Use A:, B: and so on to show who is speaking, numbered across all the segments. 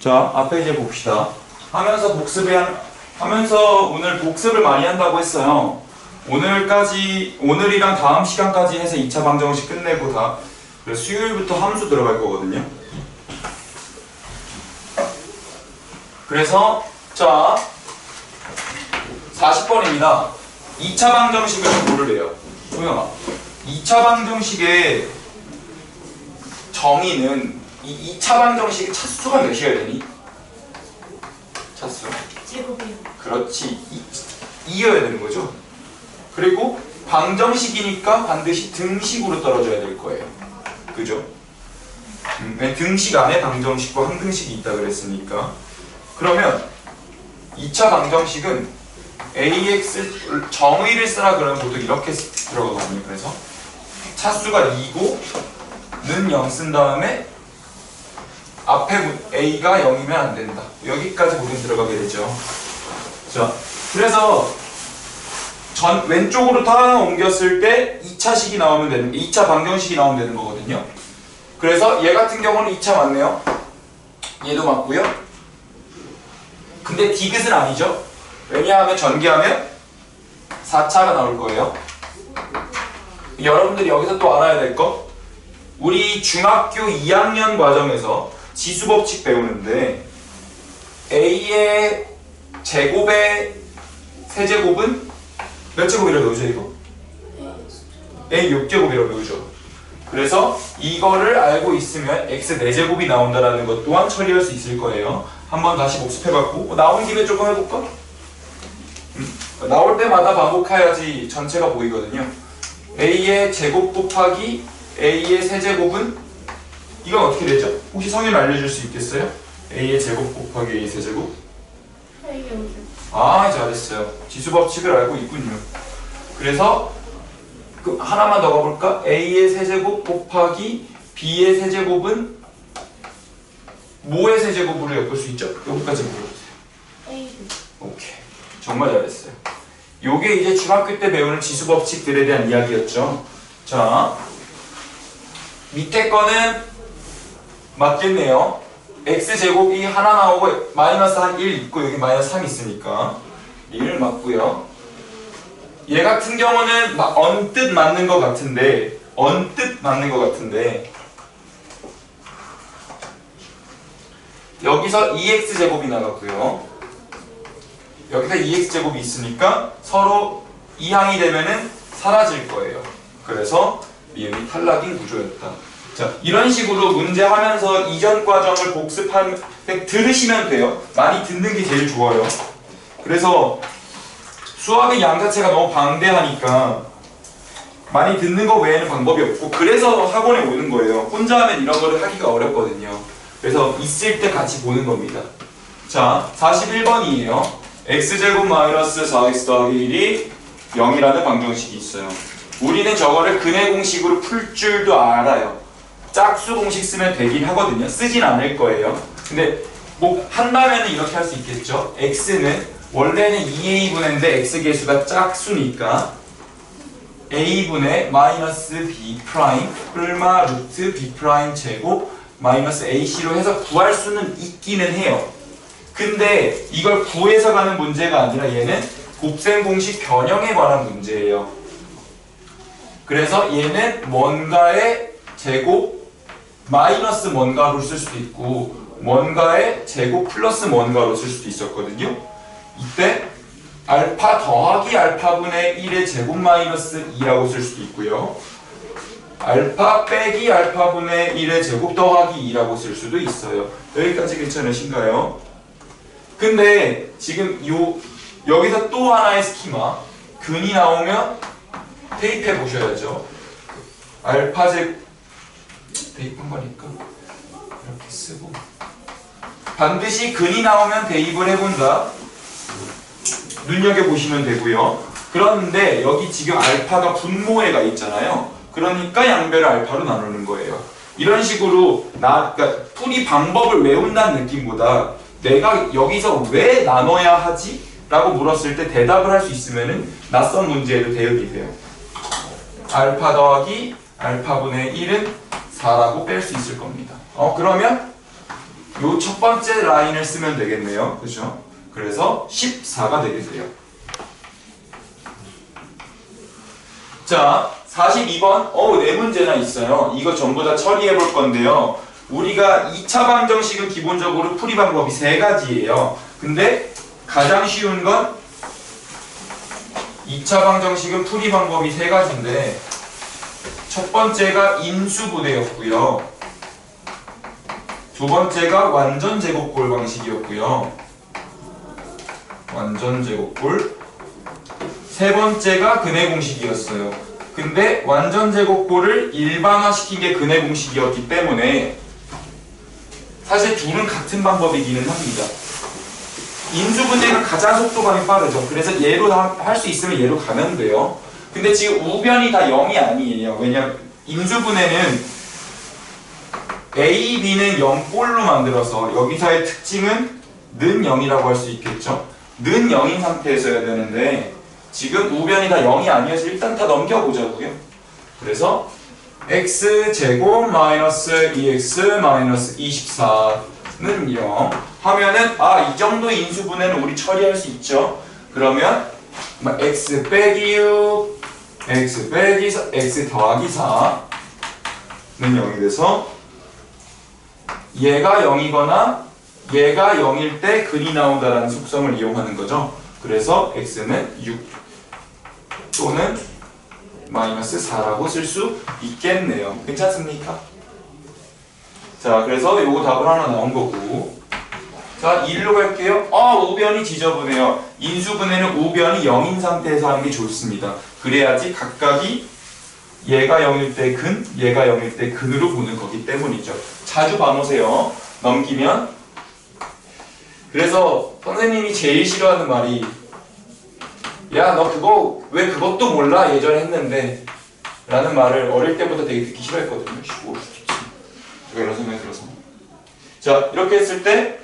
A: 자, 앞에 이제 봅시다. 하면서 오늘 복습을 많이 한다고 했어요. 오늘이랑 다음 시간까지 해서 2차 방정식 끝내고 다. 그래서 수요일부터 함수 들어갈 거거든요. 그래서, 자, 40번입니다. 2차 방정식을 좀 고르래요. 소영아. 2차 방정식의 정의는 이 2차 방정식의 차수가 몇이어야 되니? 차수?
B: 제곱이요.
A: 그렇지. 2여야 되는 거죠. 그리고 방정식이니까 반드시 등식으로 떨어져야 될 거예요. 그죠? 등식 안에 방정식과 항등식이 있다 그랬으니까. 그러면 2차 방정식은 AX 정의를 쓰라 그러면 보통 이렇게 들어가거든요. 그래서 차수가 2고 는 0 쓴 다음에 앞에 A가 0이면 안 된다. 여기까지 보통 들어가게 되죠. 자, 그래서 왼쪽으로 하나 옮겼을 때 2차식이 나오면 되는, 2차 방정식이 나오면 되는 거거든요. 그래서 얘 같은 경우는 2차 맞네요. 얘도 맞고요. 근데 디귿은 아니죠. 왜냐하면 전개하면 4차가 나올 거예요. 여러분들이 여기서 또 알아야 될 거, 우리 중학교 2학년 과정에서 지수법칙 배우는데 A의 제곱의 세제곱은 몇 제곱이라고 배우죠 이거? A 6제곱이라고 배우죠. 그래서 이거를 알고 있으면 X 4제곱이 나온다는 것 또한 처리할 수 있을 거예요. 한번 다시 복습해봤고 나온 김에 조금 해볼까? 나올 때마다 반복해야지 전체가 보이거든요. A의 제곱 곱하기 A의 세제곱은 이건 어떻게 되죠? 혹시 성인 알려줄 수 있겠어요? A의 제곱 곱하기 A의 세제곱? 아, 잘했어요. 지수법칙을 알고 있군요. 그래서 하나만 더 가볼까? A의 세제곱 곱하기 B의 세제곱은 뭐의 세제곱으로 엮을 수 있죠? 여기까지 물어보세요. 오케이. 정말 잘했어요. 요게 이제 중학교 때 배우는 지수법칙들에 대한 이야기였죠. 자, 밑에 거는 맞겠네요. x제곱이 하나 나오고 마이너스 한 1 있고 여기 마이너스 3 있으니까 1 맞고요. 얘 같은 경우는 언뜻 맞는 것 같은데 여기서 2x제곱이 나갔고요. 여기다 2x제곱이 있으니까 서로 이항이 되면은 사라질 거예요. 그래서 미음이 탈락인 구조였다. 자, 이런 식으로 문제 하면서 이전 과정을 복습하면 들으시면 돼요. 많이 듣는 게 제일 좋아요. 그래서 수학의 양 자체가 너무 방대하니까 많이 듣는 거 외에는 방법이 없고, 그래서 학원에 오는 거예요. 혼자 하면 이런 거를 하기가 어렵거든요. 그래서 있을 때 같이 보는 겁니다. 자, 41번이에요. x제곱 마이너스 4x 더하기 1이 0이라는 방정식이 있어요. 우리는 저거를 근해 공식으로 풀 줄도 알아요. 짝수 공식 쓰면 되긴 하거든요. 쓰진 않을 거예요. 근데 뭐 한다면 이렇게 할 수 있겠죠. x는 원래는 2a분의인데 x 계수가 짝수니까 a분의 마이너스 b 프라임 뿔마 루트 b 프라임 제곱 마이너스 ac로 해서 구할 수는 있기는 해요. 근데 이걸 구해서 가는 문제가 아니라 얘는 곱셈 공식 변형에 관한 문제예요. 그래서 얘는 뭔가의 제곱 마이너스 뭔가로 쓸 수도 있고 뭔가의 제곱 플러스 뭔가로 쓸 수도 있었거든요. 이때 알파 더하기 알파분의 1의 제곱 마이너스 2라고 쓸 수도 있고요. 알파 빼기 알파분의 1의 제곱 더하기 2라고 쓸 수도 있어요. 여기까지 괜찮으신가요? 근데 지금 여기서 또 하나의 스키마, 근이 나오면 대입해 보셔야죠. 알파 제곱 대입한 거니까 이렇게 쓰고 반드시 근이 나오면 대입을 해본다. 눈여겨보시면 되고요. 그런데 여기 지금 알파가 분모에가 있잖아요. 그러니까 양변을 알파로 나누는 거예요. 이런 식으로 그러니까 풀이 방법을 외운다는 느낌보다 내가 여기서 왜 나눠야 하지? 라고 물었을 때 대답을 할 수 있으면은 낯선 문제에도 대응이 돼요. 알파 더하기 알파분의 1은 4라고 뺄 수 있을 겁니다. 그러면 요 첫 번째 라인을 쓰면 되겠네요. 그죠? 그래서 14가 되겠네요. 자, 42번. 네 문제나 있어요. 이거 전부 다 처리해 볼 건데요. 우리가 2차 방정식은 기본적으로 풀이 방법이 3가지예요. 근데 가장 쉬운 건 2차 방정식은 풀이 방법이 3가지인데 첫 번째가 인수분해였고요. 두 번째가 완전 제곱골 방식이었고요. 완전 제곱골. 세 번째가 근해 공식이었어요. 근데 완전 제곱골을 일반화시킨 게 근해 공식이었기 때문에 사실 둘은 같은 방법이기는 합니다. 인수분해가 가장 속도감이 빠르죠. 그래서 얘로 할 수 있으면 얘로 가면 돼요. 근데 지금 우변이 다 0이 아니에요. 왜냐면 인수분해는 A, B는 0꼴로 만들어서 여기서의 특징은 는 0이라고 할 수 있겠죠. 는 0인 상태에서 해야 되는데 지금 우변이 다 0이 아니어서 일단 다 넘겨보자고요. 그래서 x제곱 마이너스 2x 마이너스 24는 0 하면은 이 정도 인수분해는 우리 처리할 수 있죠. 그러면 x 빼기 6 x 빼기 4, x 더하기 4는 0이 돼서 얘가 0이거나 얘가 0일 때 근이 나온다라는 속성을 이용하는 거죠. 그래서 x는 6 또는 마이너스 4라고 쓸 수 있겠네요. 괜찮습니까? 자, 그래서 요거 답을 하나 나온 거고. 자, 1로 갈게요. 우변이 지저분해요. 인수분해는 우변이 0인 상태에서 하는 게 좋습니다. 그래야지 각각이 얘가 0일 때 근, 얘가 0일 때 근으로 보는 거기 때문이죠. 자주 봐놓으세요. 넘기면. 그래서 선생님이 제일 싫어하는 말이 야, 너 그거 왜 그것도 몰라? 예전에 했는데 라는 말을 어릴 때부터 되게 듣기 싫어했거든요. 제가 이런 생각이 들어서. 자, 이렇게 했을 때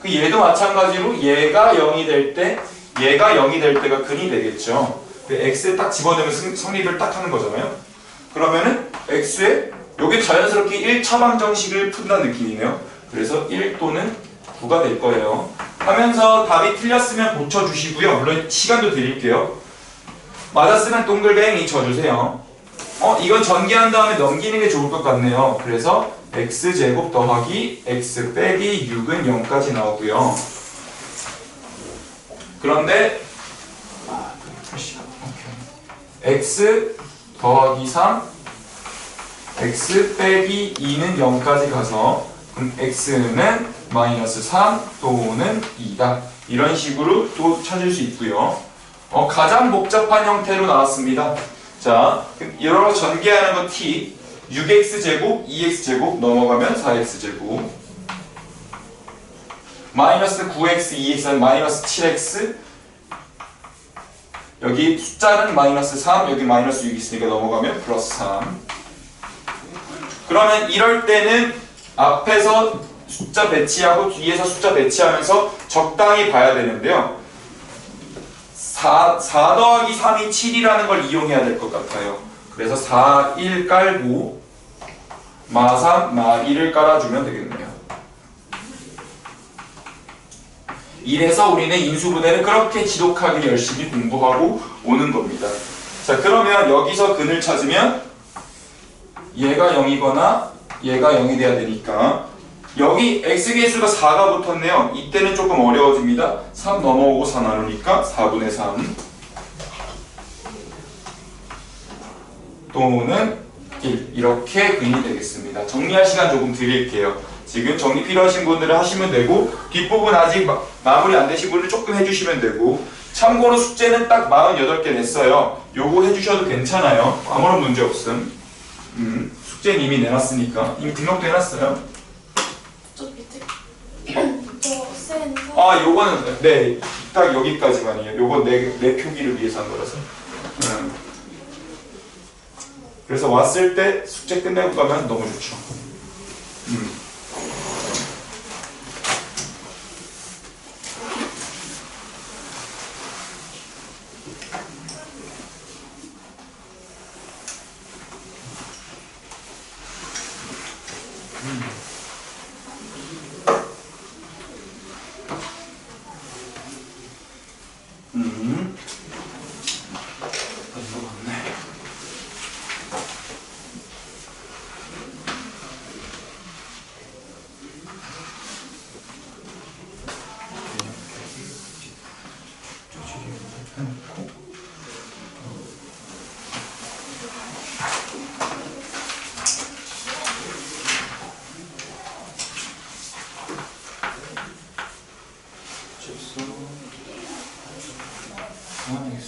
A: 그 얘도 마찬가지로 얘가 0이 될 때 얘가 0이 될 때가 근이 되겠죠. x에 딱 집어넣으면 성립을 딱 하는 거잖아요. 그러면은 x에 여기 자연스럽게 1차 방정식을 푼다는 느낌이네요. 그래서 1 또는 9가 될 거예요. 하면서 답이 틀렸으면 고쳐주시고요. 물론 시간도 드릴게요. 맞았으면 동글뱅이 쳐주세요. 이건 전개한 다음에 넘기는 게 좋을 것 같네요. 그래서 x제곱 더하기 x 빼기 6은 0까지 나오고요. 그런데 x 더하기 3 x 빼기 2는 0까지 가서 그럼 x는 마이너스 3 또는 2다. 이런 식으로 또 찾을 수 있고요. 가장 복잡한 형태로 나왔습니다. 자, 여러 전개하는 거 t 6x제곱, 2x제곱 넘어가면 4x제곱 마이너스 9x, 2x는 마이너스 7x 여기 숫자는 마이너스 3, 여기 마이너스 6 있으니까 넘어가면 플러스 3 그러면 이럴 때는 앞에서 숫자 배치하고 뒤에서 숫자 배치하면서 적당히 봐야 되는데요. 4 더하기 3이 7이라는 걸 이용해야 될 것 같아요. 그래서 4, 1 깔고 마 3, 마 1을 깔아주면 되겠네요. 이래서 우리는 인수분해를 그렇게 지독하게 열심히 공부하고 오는 겁니다. 자, 그러면 여기서 근을 찾으면 얘가 0이거나 얘가 0이 돼야 되니까 여기 x계수가 4가 붙었네요. 이때는 조금 어려워집니다. 3 넘어오고 4 나누니까 4분의 3 또는 1 이렇게 근이 되겠습니다. 정리할 시간 조금 드릴게요. 지금 정리 필요하신 분들은 하시면 되고 뒷부분 아직 마무리 안 되신 분들 조금 해주시면 되고 참고로 숙제는 딱 48개 냈어요. 요거 해주셔도 괜찮아요. 아무런 문제 없음. 숙제는 이미 내놨으니까 이미 등록도 해놨어요.
B: 저 밑에 센서
A: 요거는 네, 딱 여기까지만이에요. 요거 내 표기를 위해서 한 거라서. 그래서 왔을 때 숙제 끝내고 가면 너무 좋죠.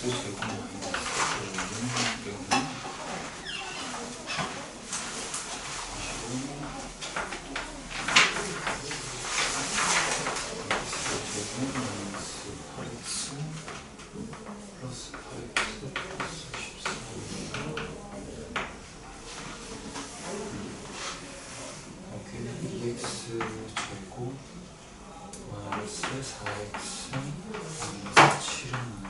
A: 제곱 마이너스 4x 마이너스 7은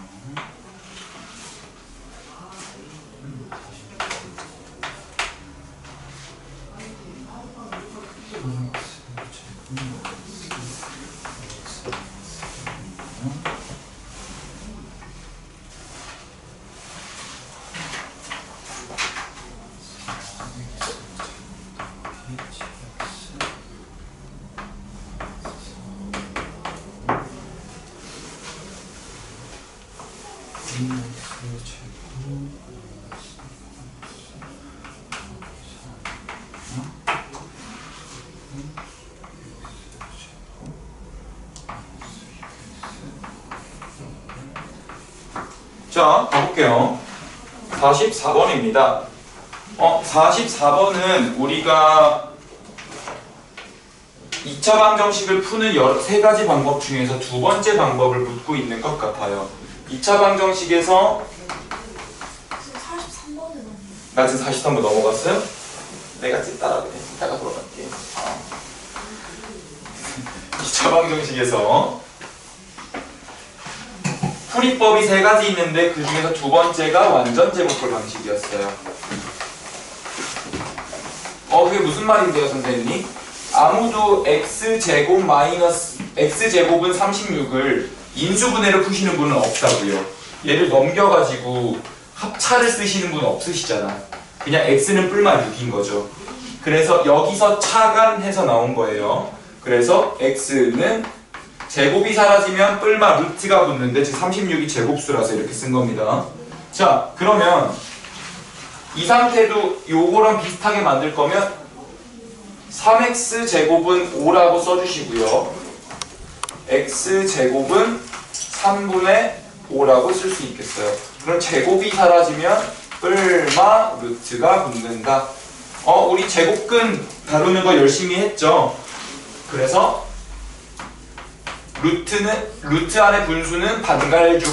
A: 자, 가볼게요. 44번입니다. 44번은 우리가 2차 방정식을 푸는 세 가지 방법 중에서 두 번째 방법을 묻고 있는 것 같아요. 2차 방정식에서
B: 43번은
A: 나 지금 43번 넘어갔어요? 내가 따라 그냥 이따가 돌아갈게. 2차 방정식에서 풀이법이 세 가지 있는데 그 중에서 두 번째가 완전 제곱꼴 방식이었어요. 그게 무슨 말인데요, 선생님? 아무도 x제곱 마이너스 x제곱은 36을 인수분해로 푸시는 분은 없다고요. 얘를 넘겨가지고 합차를 쓰시는 분은 없으시잖아. 그냥 x는 뿔마 6인 거죠. 그래서 여기서 차간해서 나온 거예요. 그래서 x는 제곱이 사라지면 뿔마 루트가 붙는데 즉 36이 제곱수라서 이렇게 쓴 겁니다. 자, 그러면 이 상태도 요거랑 비슷하게 만들 거면 3x제곱은 5라고 써주시고요. x제곱은 3분의 5라고 쓸 수 있겠어요. 그럼 제곱이 사라지면 뿔마 루트가 붙는다. 우리 제곱근 다루는 거 열심히 했죠. 그래서 루트 안의 분수는 반갈죽.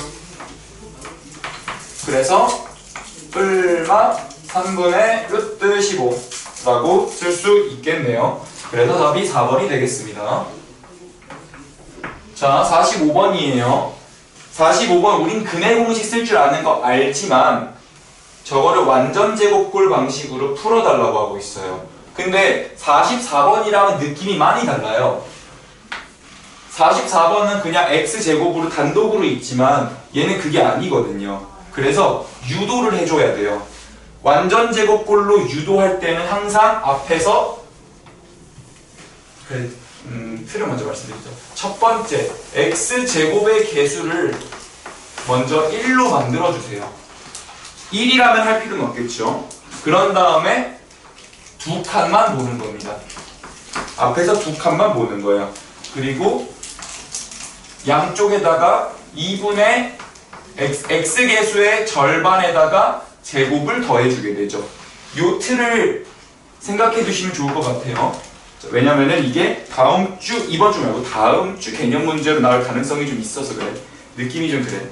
A: 그래서 뿔마 3분의 루트 15라고 쓸 수 있겠네요. 그래서 답이 4번이 되겠습니다. 자, 45번이에요. 45번 우린 근의 공식 쓸 줄 아는 거 알지만 저거를 완전 제곱꼴 방식으로 풀어달라고 하고 있어요. 근데 44번이랑은 느낌이 많이 달라요. 44번은 그냥 x제곱으로 단독으로 있지만 얘는 그게 아니거든요. 그래서 유도를 해줘야 돼요. 완전 제곱꼴로 유도할 때는 항상 앞에서 틀을 먼저 말씀드리죠. 첫 번째, x제곱의 개수를 먼저 1로 만들어주세요. 1이라면 할 필요는 없겠죠. 그런 다음에 두 칸만 보는 겁니다. 앞에서 두 칸만 보는 거예요. 그리고 양쪽에다가 2분의 x개수의 절반에다가 제곱을 더해주게 되죠. 요 틀을 생각해 두시면 좋을 것 같아요. 왜냐면은 이게 다음 주, 이번 주 말고 다음 주 개념 문제로 나올 가능성이 좀 있어서 그래. 느낌이 좀 그래.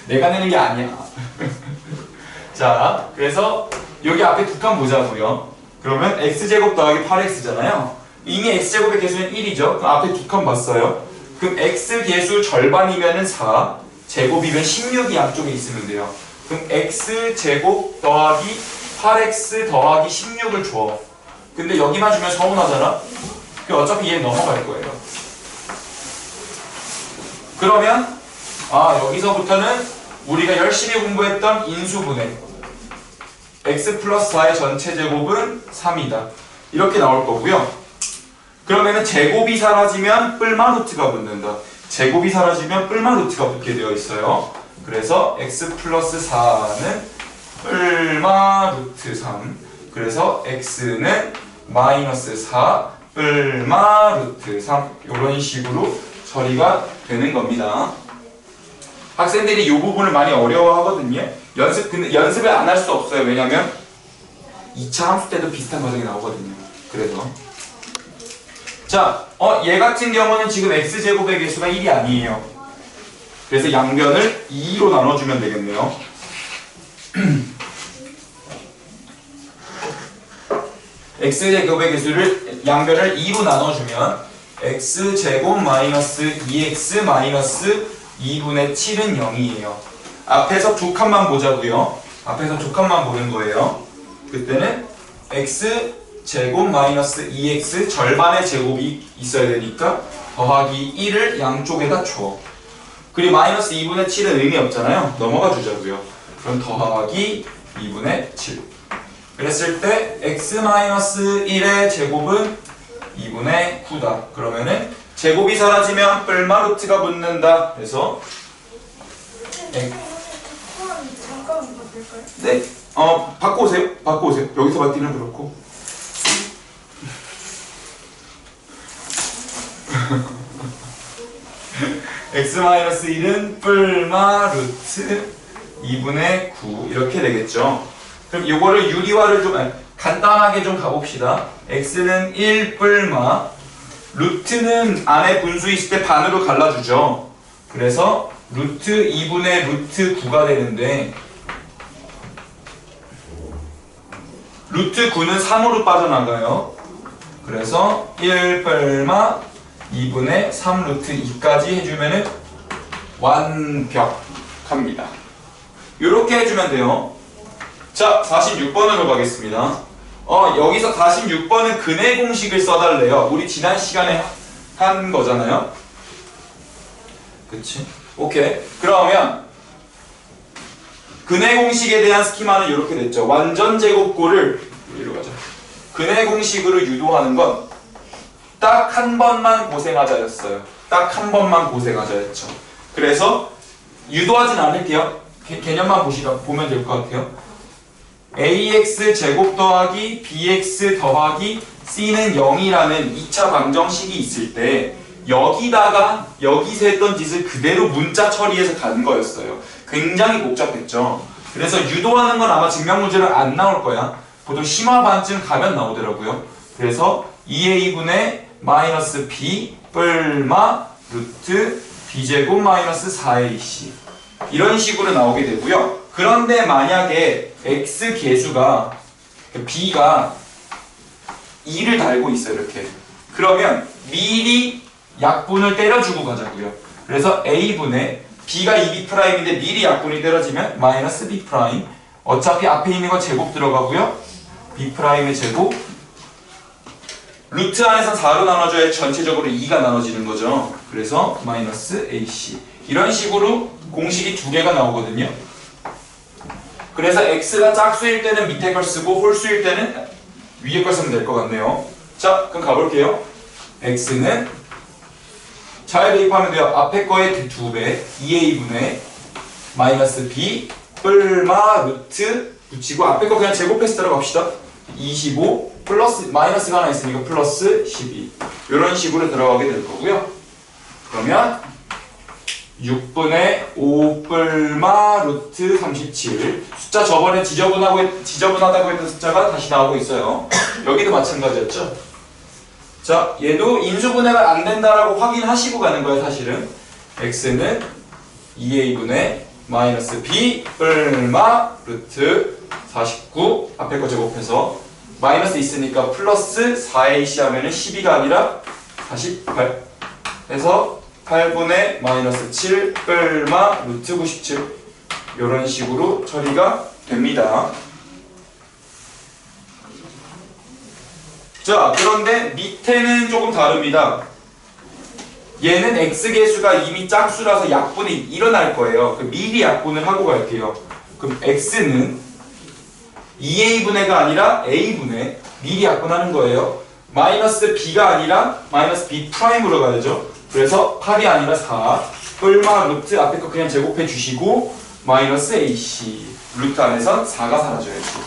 A: 내가 내는 게 아니야. 자, 그래서 여기 앞에 두 칸 보자고요. 그러면 x제곱 더하기 8x잖아요. 이미 x제곱의 개수는 1이죠. 그럼 앞에 두 칸 봤어요. 그럼 x개수 절반이면은 4, 제곱이면 16이 양쪽에 있으면 돼요. 그럼 x제곱 더하기 8x 더하기 16을 줘. 근데 여기만 주면 서운하잖아? 그럼 어차피 얘는 넘어갈 거예요. 그러면 여기서부터는 우리가 열심히 공부했던 인수분해 x 플러스 4의 전체 제곱은 3이다. 이렇게 나올 거고요. 그러면은 제곱이 사라지면 뿔마 루트가 붙는다. 제곱이 사라지면 뿔마 루트가 붙게 되어 있어요. 그래서 x 플러스 4는 뿔마 루트 3. 그래서 x는 마이너스 4 뿔마 루트 3. 이런 식으로 처리가 되는 겁니다. 학생들이 이 부분을 많이 어려워하거든요. 근데 연습을 안 할 수 없어요. 왜냐면 2차 함수 때도 비슷한 과정이 나오거든요. 그래서 자, 얘 같은 경우는 지금 x제곱의 개수가 1이 아니에요. 그래서 양변을 2로 나눠주면 되겠네요. x제곱의 개수를 양변을 2로 나눠주면 x제곱 마이너스 2x 마이너스 2분의 7은 0이에요. 앞에서 두 칸만 보자고요. 앞에서 두 칸만 보는 거예요. 그때는 x제곱 마이너스 2x 절반의 제곱이 있어야 되니까 더하기 1을 양쪽에다 줘. 그리고 마이너스 2분의 7은 의미 없잖아요. 넘어가 주자고요. 그럼 더하기 2분의 7. 그랬을 때 x-1의 제곱은 2분의 9다. 그러면은 제곱이 사라지면 뿔마 루트가 붙는다. 그래서
B: 잠깐만 바꿀까요?
A: 네, 바꿔오세요. 바꿔오세요. 여기서 받기는 그렇고. x-1은 뿔마 루트 2분의 9 이렇게 되겠죠. 그럼 이거를 유리화를 좀 간단하게 좀 가봅시다. x는 1 뿔마 루트는 안에 분수 있을 때 반으로 갈라주죠. 그래서 루트 2분의 루트 9가 되는데 루트 9는 3으로 빠져나가요. 그래서 1 뿔마 2분의 3 루트 2까지 해주면은 완벽합니다. 이렇게 해주면 돼요. 자, 46번으로 가겠습니다. 여기서 46번은 근해 공식을 써달래요. 우리 지난 시간에 한 거잖아요. 그치? 오케이. 그러면 근해 공식에 대한 스키마는 이렇게 됐죠. 완전 제곱골을 여기로 가자. 근해 공식으로 유도하는 건 딱 한 번만 고생하자였어요. 딱 한 번만 고생하자였죠. 그래서 유도하진 않을게요. 개념만 보면 될 것 같아요. ax 제곱 더하기 bx 더하기 c는 0이라는 2차 방정식이 있을 때 여기다가 여기서 했던 짓을 그대로 문자 처리해서 가는 거였어요. 굉장히 복잡했죠. 그래서 유도하는 건 아마 증명문제로 안 나올 거야. 보통 심화 반증 가면 나오더라고요. 그래서 2a분의 마이너스 b 뿔마 루트 b제곱 마이너스 4ac 이런 식으로 나오게 되고요. 그런데 만약에 x 계수가 b가 2를 달고 있어요. 이렇게. 그러면 미리 약분을 때려주고 가자고요. 그래서 a분의 b가 2b'인데 미리 약분이 때려지면 마이너스 b'. 어차피 앞에 있는 건 제곱 들어가고요. b'의 제곱 루트 안에서 4로 나눠줘야 전체적으로 2가 나눠지는 거죠. 그래서 마이너스 ac 이런 식으로 공식이 두 개가 나오거든요. 그래서 x가 짝수일 때는 밑에 걸 쓰고 홀수일 때는 위에 걸 쓰면 될 것 같네요. 자, 그럼 가볼게요. x는 잘 대입하면 돼요. 앞에 거의 2배 2a분의 마이너스 b 뿔마 루트 붙이고 앞에 거 그냥 제곱해서 들어갑시다. 25 플러스 마이너스가 하나 있으니까 플러스 12 이런 식으로 들어가게 될 거고요. 그러면 6분의 5 뿔마 루트 37 숫자 저번에 지저분하다고 했던 숫자가 다시 나오고 있어요. 여기도 마찬가지였죠. 자, 얘도 인수분해가 안 된다라고 확인하시고 가는 거예요. 사실은 x는 2a분의 마이너스 b 뿔마 루트 49 앞에 거 제곱해서 마이너스 있으니까 플러스 4ac 하면은 12가 아니라 48 해서 8분의 마이너스 7 뿔마 루트 97 이런 식으로 처리가 됩니다. 자, 그런데 밑에는 조금 다릅니다. 얘는 x계수가 이미 짝수라서 약분이 일어날 거예요. 미리 약분을 하고 갈게요. 그럼 x는 2a분의가 아니라 a분의 미리 약분하는 거예요. 마이너스 b가 아니라 마이너스 b'으로 가야죠. 그래서 8이 아니라 4 뿔마 루트 앞에 거 그냥 제곱해 주시고 마이너스 ac 루트 안에선 4가 사라져야죠.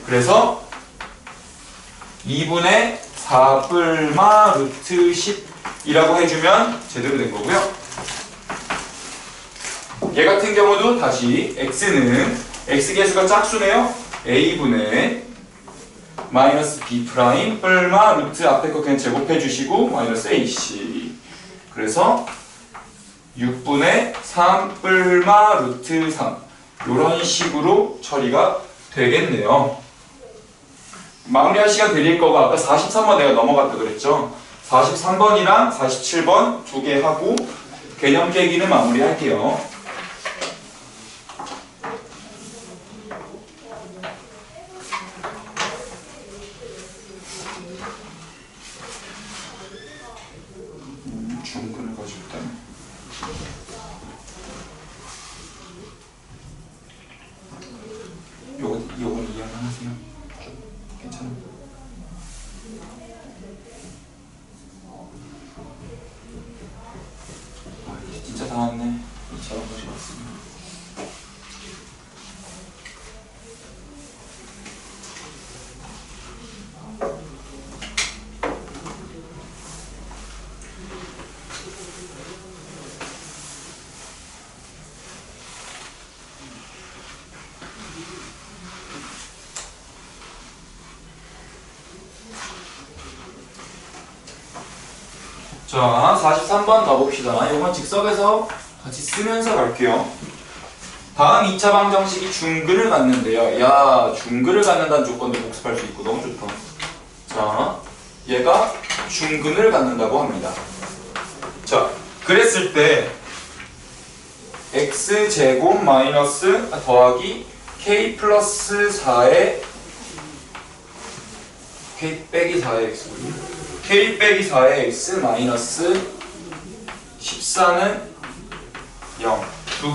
A: 그래서 2분의 4 뿔마 루트 10 이라고 해주면 제대로 된 거고요. 얘 같은 경우도 다시 x는 x계수가 짝수네요. a분의 마이너스 b 프라임 뿔마 루트 앞에 거 그냥 제곱해 주시고 마이너스 ac. 그래서 6분의 3 뿔마 루트 3 이런 식으로 처리가 되겠네요. 마무리할 시간 드릴 거가 아까 43번 내가 넘어갔다 그랬죠. 43번이랑 47번 두 개 하고 개념 깨기는 마무리할게요. 중근을 가지고 있다면 요건 이해하세요? 괜찮아요? 아, 이제 진짜 다 왔네. 2차원 것이 왔습니다. 자, 43번 가봅시다. 이건 즉석에서 같이 쓰면서 갈게요. 다음 2차 방정식이 중근을 갖는데요. 야, 중근을 갖는다는 조건도 복습할 수 있고 너무 좋다. 자, 얘가 중근을 갖는다고 합니다. 자, 그랬을 때 x제곱 마이너스 더하기 k 플러스 4의 k 빼기 4의 x군요. k 빼기 4의 x 마이너스 14는 0. 두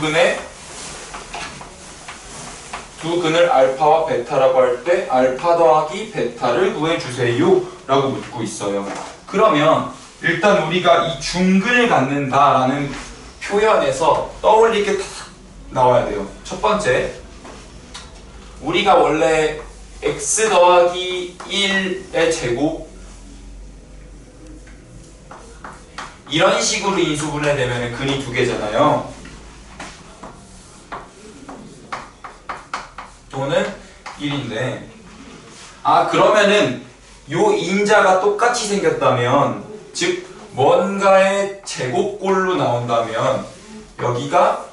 A: 근을 알파와 베타라고 할 때 알파 더하기 베타를 구해주세요 라고 묻고 있어요. 그러면 일단 우리가 이 중근을 갖는다라는 표현에서 떠올릴 게 다 나와야 돼요. 첫 번째, 우리가 원래 x 더하기 1의 제곱 이런 식으로 인수분해되면 근이 두 개잖아요. 또는 1인데 그러면은 요 인자가 똑같이 생겼다면 즉 뭔가의 제곱꼴로 나온다면 여기가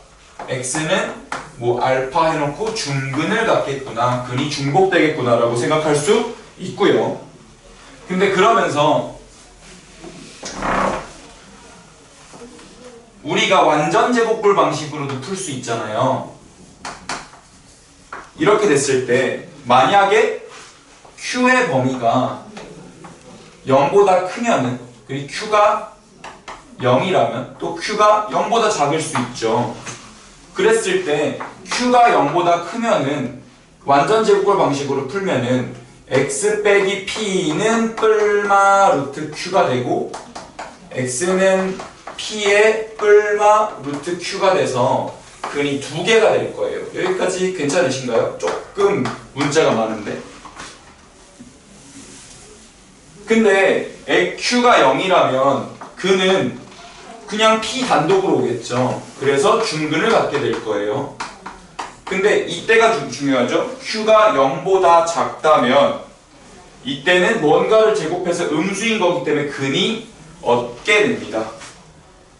A: x는 뭐 알파 해놓고 중근을 갖겠구나, 근이 중복되겠구나 라고 생각할 수 있고요. 근데 그러면서 우리가 완전 제곱볼 방식으로도 풀 수 있잖아요. 이렇게 됐을 때 만약에 Q의 범위가 0보다 크면은, 그리고 Q가 0이라면 또 Q가 0보다 작을 수 있죠. 그랬을 때 Q가 0보다 크면은 완전 제곱볼 방식으로 풀면은 x 빼기 p는 뿔마 루트 q가 되고 x는 p의 뿔마 루트 q가 돼서 근이 두 개가 될 거예요. 여기까지 괜찮으신가요? 조금 문자가 많은데. 근데 q가 0이라면 근은 그냥 p 단독으로 오겠죠. 그래서 중근을 갖게 될 거예요. 근데 이때가 중요하죠. q가 0보다 작다면 이때는 뭔가를 제곱해서 음수인 거기 때문에 근이 얻게 됩니다.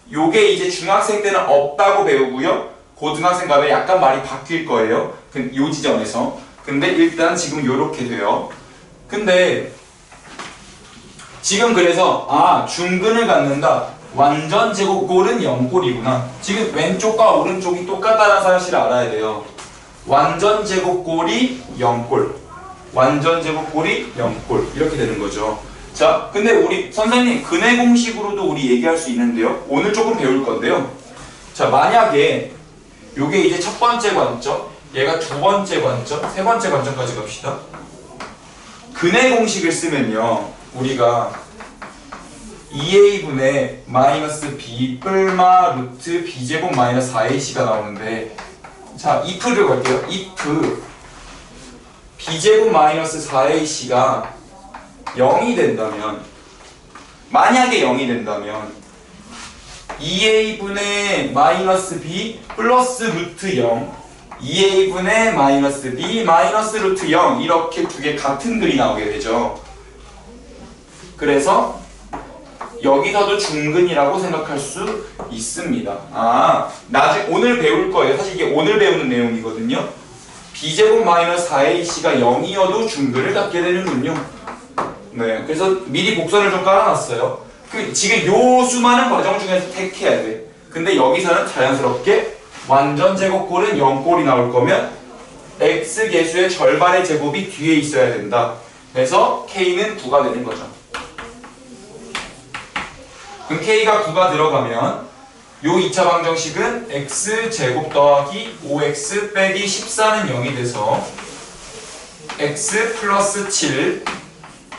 A: 요게 이제 중학생 때는 없다고 배우고요. 고등학생 가면 약간 말이 바뀔 거예요. 요 지점에서. 근데 일단 지금 요렇게 돼요. 근데 지금 그래서 중근을 갖는다. 완전 제곱꼴은 0꼴이구나. 지금 왼쪽과 오른쪽이 똑같다는 사실을 알아야 돼요. 완전 제곱꼴이 0꼴, 완전 제곱꼴이 0꼴 이렇게 되는 거죠. 자, 근데 우리 선생님 근의 공식으로도 우리 얘기할 수 있는데요. 오늘 조금 배울 건데요. 자, 만약에 요게 이제 첫 번째 관점, 얘가 두 번째 관점, 세 번째 관점까지 갑시다. 근의 공식을 쓰면요, 우리가 2a분의 마이너스 b 뿔마 루트 b제곱 마이너스 4ac가 나오는데, 자, if를 걸게요. if b제곱 마이너스 4ac가 0이 된다면, 만약에 0이 된다면 2a분의 마이너스 b 플러스 루트 0 2a분의 마이너스 b 마이너스 루트 0 이렇게 두 개 같은 글이 나오게 되죠. 그래서 여기서도 중근이라고 생각할 수 있습니다. 나중에 오늘 배울 거예요. 사실 이게 오늘 배우는 내용이거든요. b제곱 마이너스 4ac가 0이어도 중근을 갖게 되는군요. 네, 그래서 미리 곡선을 좀 깔아놨어요. 지금 요 수많은 과정 중에서 택해야 돼. 근데 여기서는 자연스럽게 완전 제곱꼴은 0꼴이 나올 거면 x 계수의 절반의 제곱이 뒤에 있어야 된다. 그래서 k는 9가 되는 거죠. 그럼 k가 9가 들어가면 요 2차 방정식은 x제곱 더하기 5x 빼기 14는 0이 돼서 x 플러스 7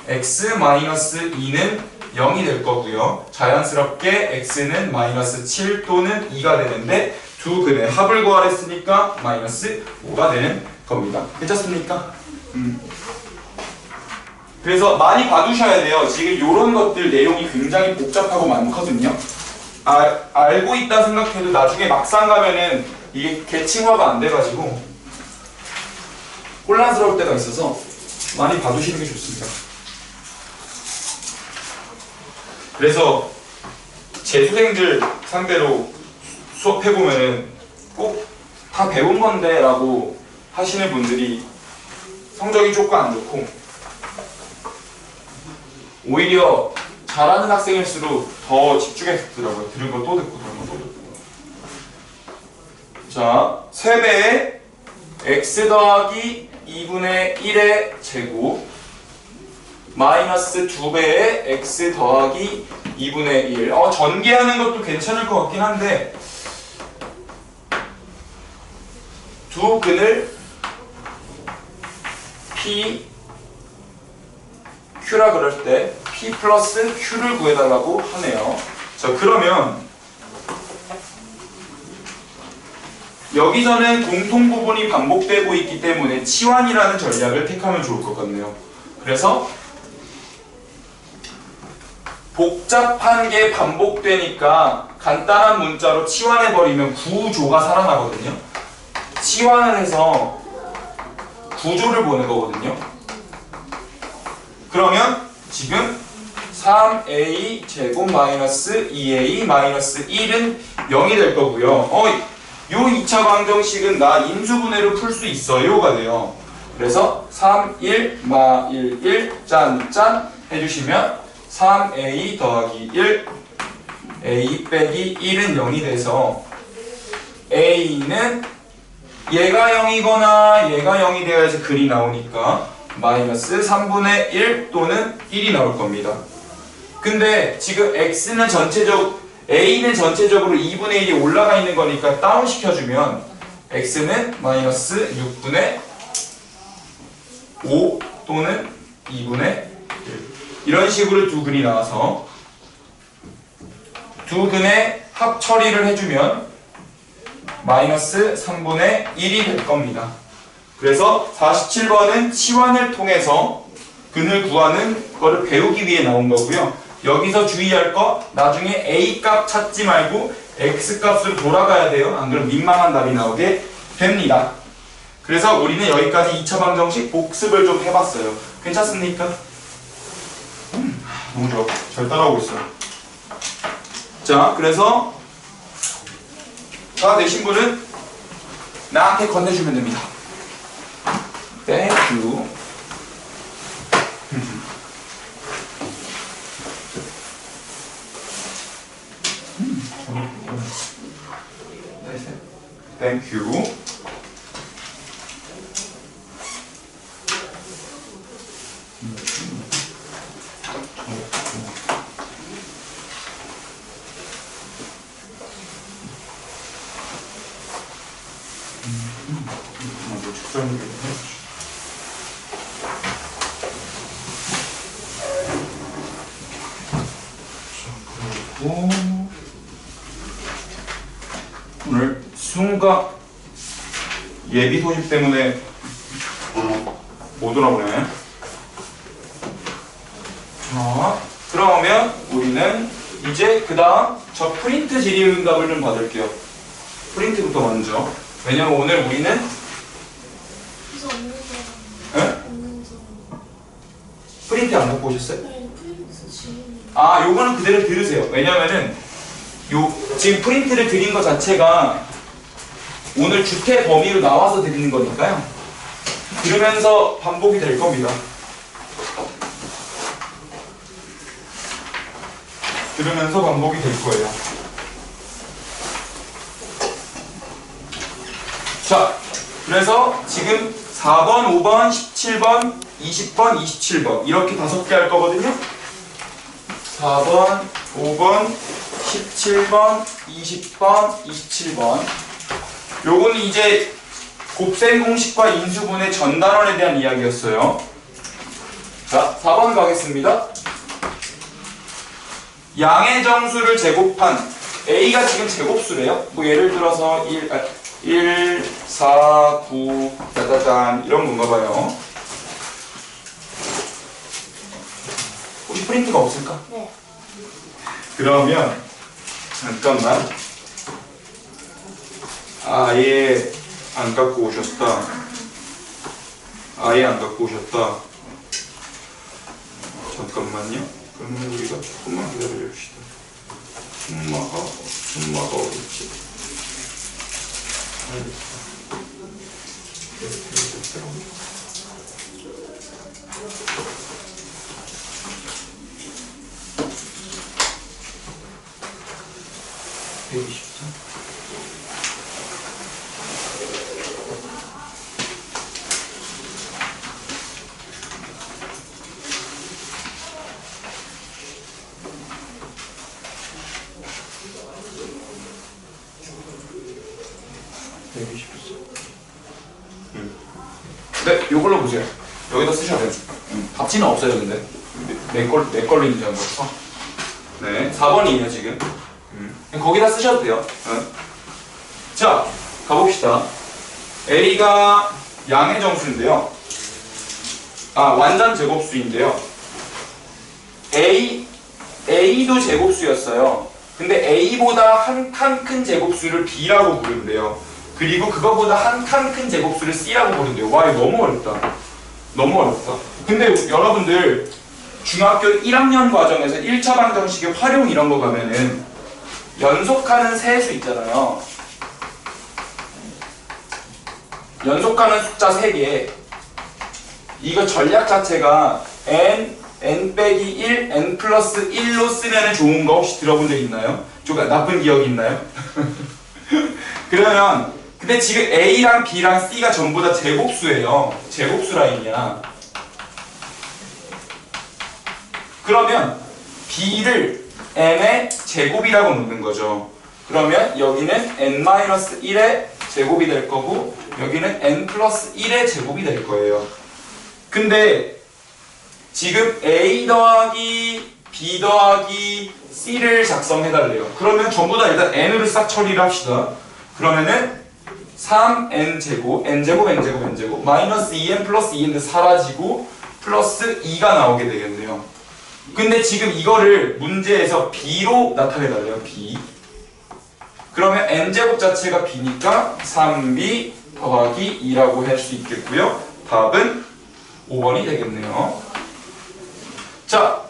A: x 마이너스 2는 0이 될 거고요. 자연스럽게 x는 마이너스 7 또는 2가 되는데 두 근의 합을 구하랬으니까 마이너스 5가 되는 겁니다. 괜찮습니까? 그래서 많이 봐두셔야 돼요. 지금 이런 것들 내용이 굉장히 복잡하고 많거든요. 알고 있다 생각해도 나중에 막상 가면은 이게 계층화가 안 돼가지고 혼란스러울 때가 있어서 많이 봐두시는 게 좋습니다. 그래서 재수생들 상대로 수업해보면은 꼭 다 배운 건데 라고 하시는 분들이 성적이 조금 안 좋고 오히려 잘하는 학생일수록 더 집중해서 듣더라고요. 들은 거 또 듣고 들은 거 또 듣고. 자, 3배에 x 더하기 2분의 1의 제곱 마이너스 2배에 x 더하기 2분의 1. 전개하는 것도 괜찮을 것 같긴 한데 두 근을 P, Q라 그럴 때 P 플러스 Q를 구해달라고 하네요. 자, 그러면 여기서는 공통 부분이 반복되고 있기 때문에 치환이라는 전략을 택하면 좋을 것 같네요. 그래서 복잡한 게 반복되니까 간단한 문자로 치환해버리면 구조가 살아나거든요. 치환을 해서 구조를 보는 거거든요. 그러면 지금 3a 제곱 마이너스 2a 마이너스 1은 0이 될 거고요. 요 2차 방정식은 나 인수분해로 풀 수 있어요가 돼요. 그래서 3, 1, 마 1, 1, 짠, 짠 해주시면 3a 더하기 1 a 빼기 1은 0이 돼서 a는 얘가 0이거나 얘가 0이 되어야지 글이 나오니까 마이너스 3분의 1 또는 1이 나올 겁니다. 근데 지금 x는 a는 전체적으로 2분의 1이 올라가 있는 거니까 다운 시켜주면 x는 마이너스 6분의 5 또는 2분의 1 이런 식으로 두 근이 나와서 두 근의 합 처리를 해주면 마이너스 3분의 1이 될 겁니다. 그래서 47번은 치환을 통해서 근을 구하는 거를 배우기 위해 나온 거고요. 여기서 주의할 거 나중에 a 값 찾지 말고 x 값으로 돌아가야 돼요. 안 그러면 민망한 답이 나오게 됩니다. 그래서 우리는 여기까지 2차 방정식 복습을 좀 해봤어요. 괜찮습니까? 너무 좋아. 잘 따라오고 있어요. 자, 그래서 다 내신 분은 나한테 건네주면 됩니다. 땡큐. 땡큐. 오늘 수능과 예비 소집 때문에 못 오나보네. 자, 그러면 우리는 이제 그 다음 저 프린트 질의응답을 좀 받을게요. 프린트부터 먼저. 왜냐면 오늘 우리는
B: 그래서 없는
A: 에?
B: 사람. 없는 사람.
A: 프린트 안 갖고 오셨어요?
B: 아니 프린트 지금.
A: 아, 요거는 그대로 들으세요. 왜냐면은 지금 프린트를 드린 것 자체가 오늘 주태 범위로 나와서 드리는 거니까요. 들으면서 반복이 될 겁니다. 들으면서 반복이 될 거예요. 자, 그래서 지금 4번, 5번, 17번, 20번, 27번 이렇게 5개 할 거거든요. 4번, 5번, 17번, 20번, 27번. 요거는 이제 곱셈 공식과 인수분해 전단원에 대한 이야기였어요. 자, 4번 가겠습니다. 양의 정수를 제곱한 A가 지금 제곱수래요. 뭐 예를 들어서 1, 4, 9, 짜자잔 이런 건가 봐요. 혹시 프린트가 없을까?
B: 네.
A: 그러면 잠깐만. 아예 안 갖고 오셨다. 아예 안 갖고 오셨다. 잠깐만요. 그러면 우리가 조금만 기다려 줍시다. 줌마가 어딨지? 네, 요걸로 보세요. 여기다 쓰셔야 돼요. 답지는 없어요, 근데. 내 걸로 인지한 거라서. 네, 4번이에요, 지금. 거기다 쓰셔도 돼요. 자, 가봅시다. A가 양의 정수인데요. 완전 제곱수인데요. A도 제곱수였어요. 근데 A보다 한 칸 큰 제곱수를 B라고 부른대요. 그리고 그거보다 한 칸 큰 제곱수를 C라고 부른대요. 와, 이거 너무 어렵다. 너무 어렵다. 근데 여러분들 중학교 1학년 과정에서 1차 방정식의 활용 이런 거 가면은 연속하는 세수 있잖아요. 연속하는 숫자 3개. 이거 전략 자체가 n 빼기 1, n 플러스 1로 쓰면 좋은 거 혹시 들어본 적 있나요? 좀 나쁜 기억이 있나요? 그러면 근데 지금 A랑 B랑 C가 전부 다 제곱수예요. 제곱수 라인이야. 그러면 B를 n의 제곱이라고 놓는 거죠. 그러면 여기는 n-1의 제곱이 될 거고 여기는 n 플러스 1의 제곱이 될 거예요. 근데 지금 A 더하기 B 더하기 C를 작성해달래요. 그러면 전부 다 일단 n으로 싹 처리를 합시다. 그러면은 3n제곱, n제곱, n제곱, n제곱 마이너스 2n 플러스 2n도 사라지고 플러스 2가 나오게 되겠네요. 근데 지금 이거를 문제에서 b로 나타내달래요. b. 그러면 n제곱 자체가 b니까 3b 더하기 2라고 할 수 있겠고요. 답은 5번이 되겠네요. 자,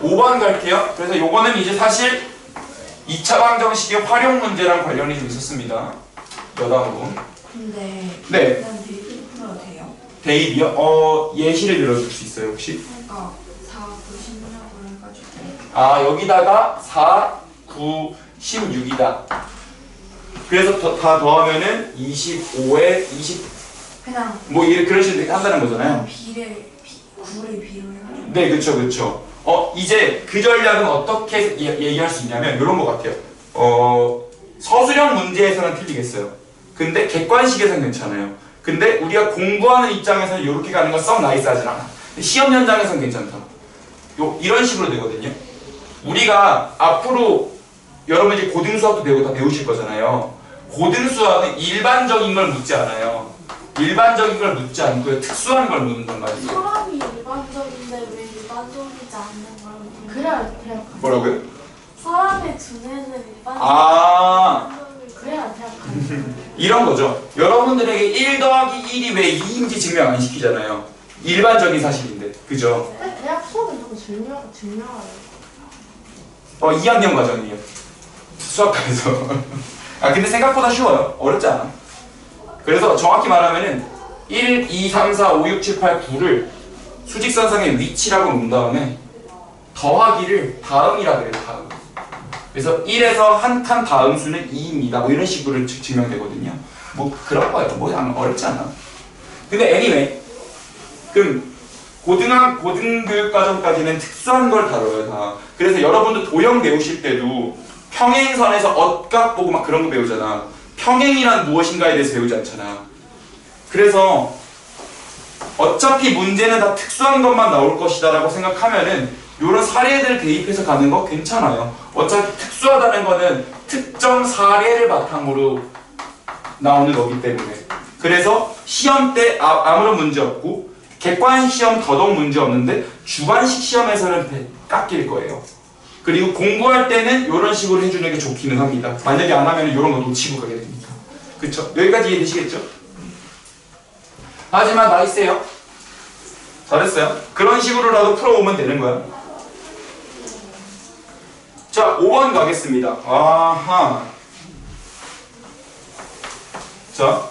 A: 5번 갈게요. 그래서 요거는 이제 사실 2차 방정식의 활용 문제랑 관련이 좀 있었습니다. 여담으로.
C: 근데
A: 네.
C: 일단 대입 풀어도 돼요?
A: 대입이요? 예시를 들어줄 수 있어요, 혹시?
C: 그러니까 4, 9, 16을 해가지고
A: 여기다가 4, 9, 16이다. 그래서 다 더하면은 25에 20,
C: 그냥
A: 뭐 그런 식으로 한다는 거잖아요.
C: B를 9를 B로 해가지고
A: 네, 그쵸, 그쵸. 이제 그 전략은 어떻게 얘기할 수 있냐면 이런 것 같아요. 서술형 문제에서는 틀리겠어요. 근데 객관식에서는 괜찮아요. 근데 우리가 공부하는 입장에서는 이렇게 가는 건 썩 나이스하진 않아. 시험 현장에서는 괜찮다. 이런 식으로 되거든요. 우리가 앞으로 여러분 이제 고등수학도 배우고 다 배우실 거잖아요. 고등수학은 일반적인 걸 묻지 않아요. 일반적인 걸 묻지 않고요. 특수한 걸 묻는단 말이에요.
B: 사람이 일반적인데 왜 일반적이지 않는 걸
C: 그래야
A: 뭐라고요?
B: 사람이 시험에 두뇌는 일반 그래야 대학
A: 이런 거죠. 여러분들에게 1 더하기 1이 왜 2인지 증명 안 시키잖아요. 일반적인 사실인데. 그죠?
B: 대학 수업은 조금 증명하요
A: 2학년 과정이에요. 수학과에서. 근데 생각보다 쉬워요. 어렵지 않아. 그래서 정확히 말하면은 1, 2, 3, 4, 5, 6, 7, 8, 9를 수직선상의 위치라고 놓은 다음에 더하기를 다음이라 그래요. 다음. 그래서 1에서 한 칸 다음 수는 2입니다. 뭐 이런 식으로 증명되거든요. 뭐 그런 거예요. 뭐 어렵지 않아. 근데 anyway, 그럼 고등교육 과정까지는 특수한 걸 다뤄요. 다. 그래서 여러분도 도형 배우실 때도 평행선에서 억각 보고 막 그런 거 배우잖아. 평행이란 무엇인가에 대해서 배우지 않잖아. 그래서 어차피 문제는 다 특수한 것만 나올 것이다 라고 생각하면은 이런 사례들 대입해서 가는 거 괜찮아요. 어차피 특수하다는 거는 특정 사례를 바탕으로 나오는 거기 때문에. 그래서 시험 때 아무런 문제 없고 객관식 시험 더더욱 문제 없는데 주관식 시험에서는 깎일 거예요. 그리고 공부할 때는 이런 식으로 해주는 게 좋기는 합니다. 만약에 안 하면 이런 거 놓치고 가게 됩니다. 그쵸? 여기까지 이해되시겠죠? 하지만 나이스해요. 잘했어요. 그런 식으로라도 풀어오면 되는 거야. 자, 5번 가겠습니다. 아하. 자,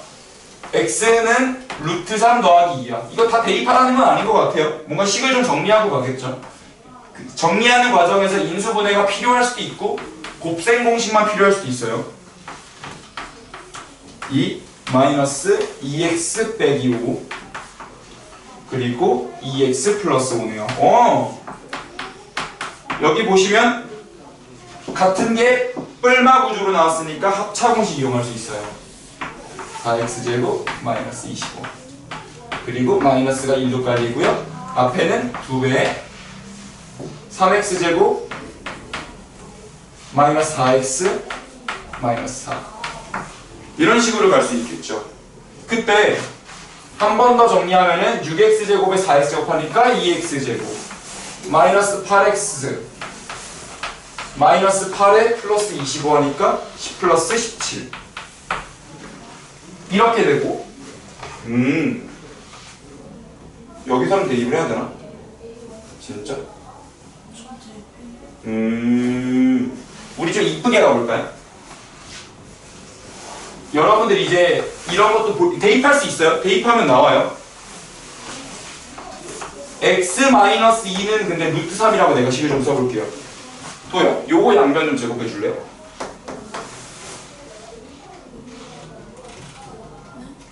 A: x는 루트 3 더하기 2야. 이거 다 대입하라는 건 아닌 것 같아요. 뭔가 식을 좀 정리하고 가겠죠. 정리하는 과정에서 인수분해가 필요할 수도 있고 곱셈 공식만 필요할 수도 있어요. 2 마이너스 2x 빼기 5 그리고 2x 플러스 5네요. 여기 보시면 같은 게 뿔마 구조로 나왔으니까 합차 공식 이용할 수 있어요. 4x제곱 마이너스 25 그리고 마이너스가 1도 깔리고요. 앞에는 2배 3x제곱 마이너스 4x 마이너스 4 이런 식으로 갈 수 있겠죠. 그때 한 번 더 정리하면은 6x제곱에 4x제곱 하니까 2x제곱 마이너스 8x 마이너스 8에 플러스 25 하니까 10 플러스 17 이렇게 되고 여기서는 대입을 해야 되나? 진짜? 우리 좀 이쁘게 가볼까요? 여러분들 이제 이런 것도 대입할 수 있어요. 대입하면 나와요. x-2는 근데 루트 3이라고 내가 식을 좀 써볼게요. 또요. 요거 양변 좀 제곱해 줄래요?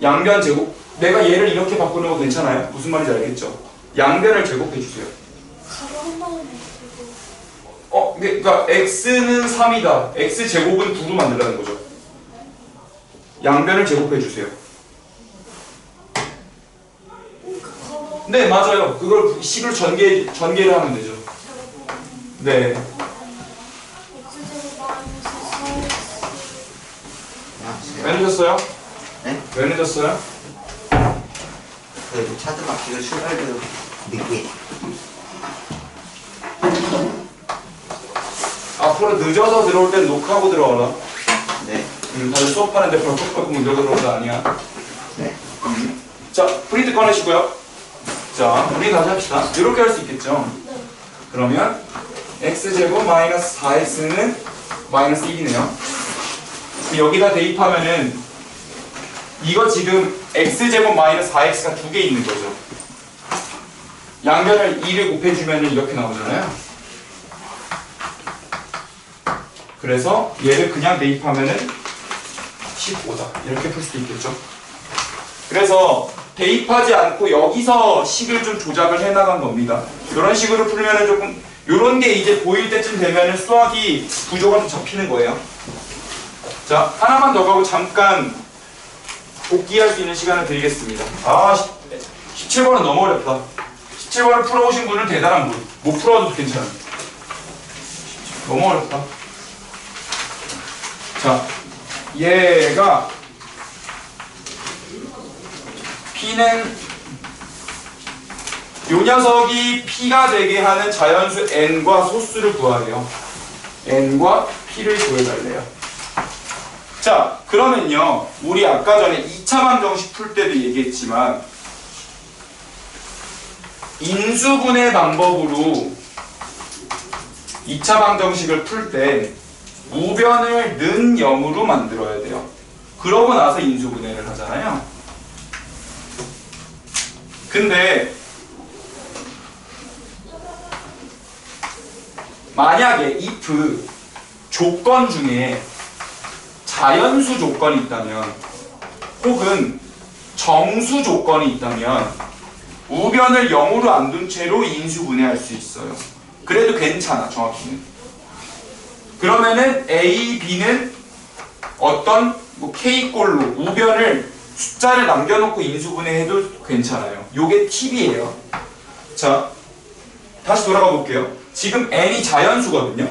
A: 양변 제곱? 내가 얘를 이렇게 바꾸는 거 괜찮아요? 무슨 말인지 알겠죠? 양변을 제곱해 주세요. 그러니까 x는 3이다. x 제곱은 9로 만들라는 거죠. 양변을 제곱해 주세요. 네, 맞아요. 그걸 식을 전개를 하면 되죠. 네. 왜 늦었어요?
D: 네?
A: 왜 늦었어요?
D: 그래도 차트 막히고 출발도 늦게.
A: 앞으로 늦어서 들어올 땐 녹화하고 들어와라.
D: 네.
A: 다들 수업하는데 벌컥벌컥 문제가 들어온 거 아니야.
D: 네.
A: 자, 프린트 꺼내시고요. 자, 우리 다시 합시다. 이렇게 할 수 있겠죠? 그러면 x제곱 마이너스 4x는 마이너스 1이네요. 여기다 대입하면은 이거 지금 x제곱 마이너스 4x가 2개 있는 거죠. 양변을 2를 곱해주면 이렇게 나오잖아요. 그래서 얘를 그냥 대입하면은 15다. 이렇게 풀 수도 있겠죠. 그래서 대입하지 않고 여기서 식을 좀 조작을 해나간 겁니다. 이런 식으로 풀면은 조금 요런 게 이제 보일 때쯤 되면은 수학이 구조가 좀 잡히는 거예요. 자, 하나만 더 가고 잠깐 복귀할 수 있는 시간을 드리겠습니다. 17번은 너무 어렵다. 17번을 풀어오신 분은 대단한 분. 못 풀어도 괜찮아요. 너무 어렵다. 자, 얘가 P는 요 녀석이 P가 되게 하는 자연수 N과 소수를 구하래요. n과 p를 구해달래요. 자, 그러면요, 우리 아까 전에 2차 방정식 풀 때도 얘기했지만 인수분해 방법으로 2차 방정식을 풀 때 우변을 는 0으로 만들어야 돼요. 그러고 나서 인수분해를 하잖아요. 근데 만약에 if 조건 중에 자연수 조건이 있다면 혹은 정수 조건이 있다면 우변을 0으로 안 둔 채로 인수분해할 수 있어요. 그래도 괜찮아, 정확히는. 그러면은 A, B는 어떤 뭐 K꼴로 우변을 숫자를 남겨놓고 인수분해해도 괜찮아요. 요게 팁이에요. 자, 다시 돌아가 볼게요. 지금 n이 자연수거든요.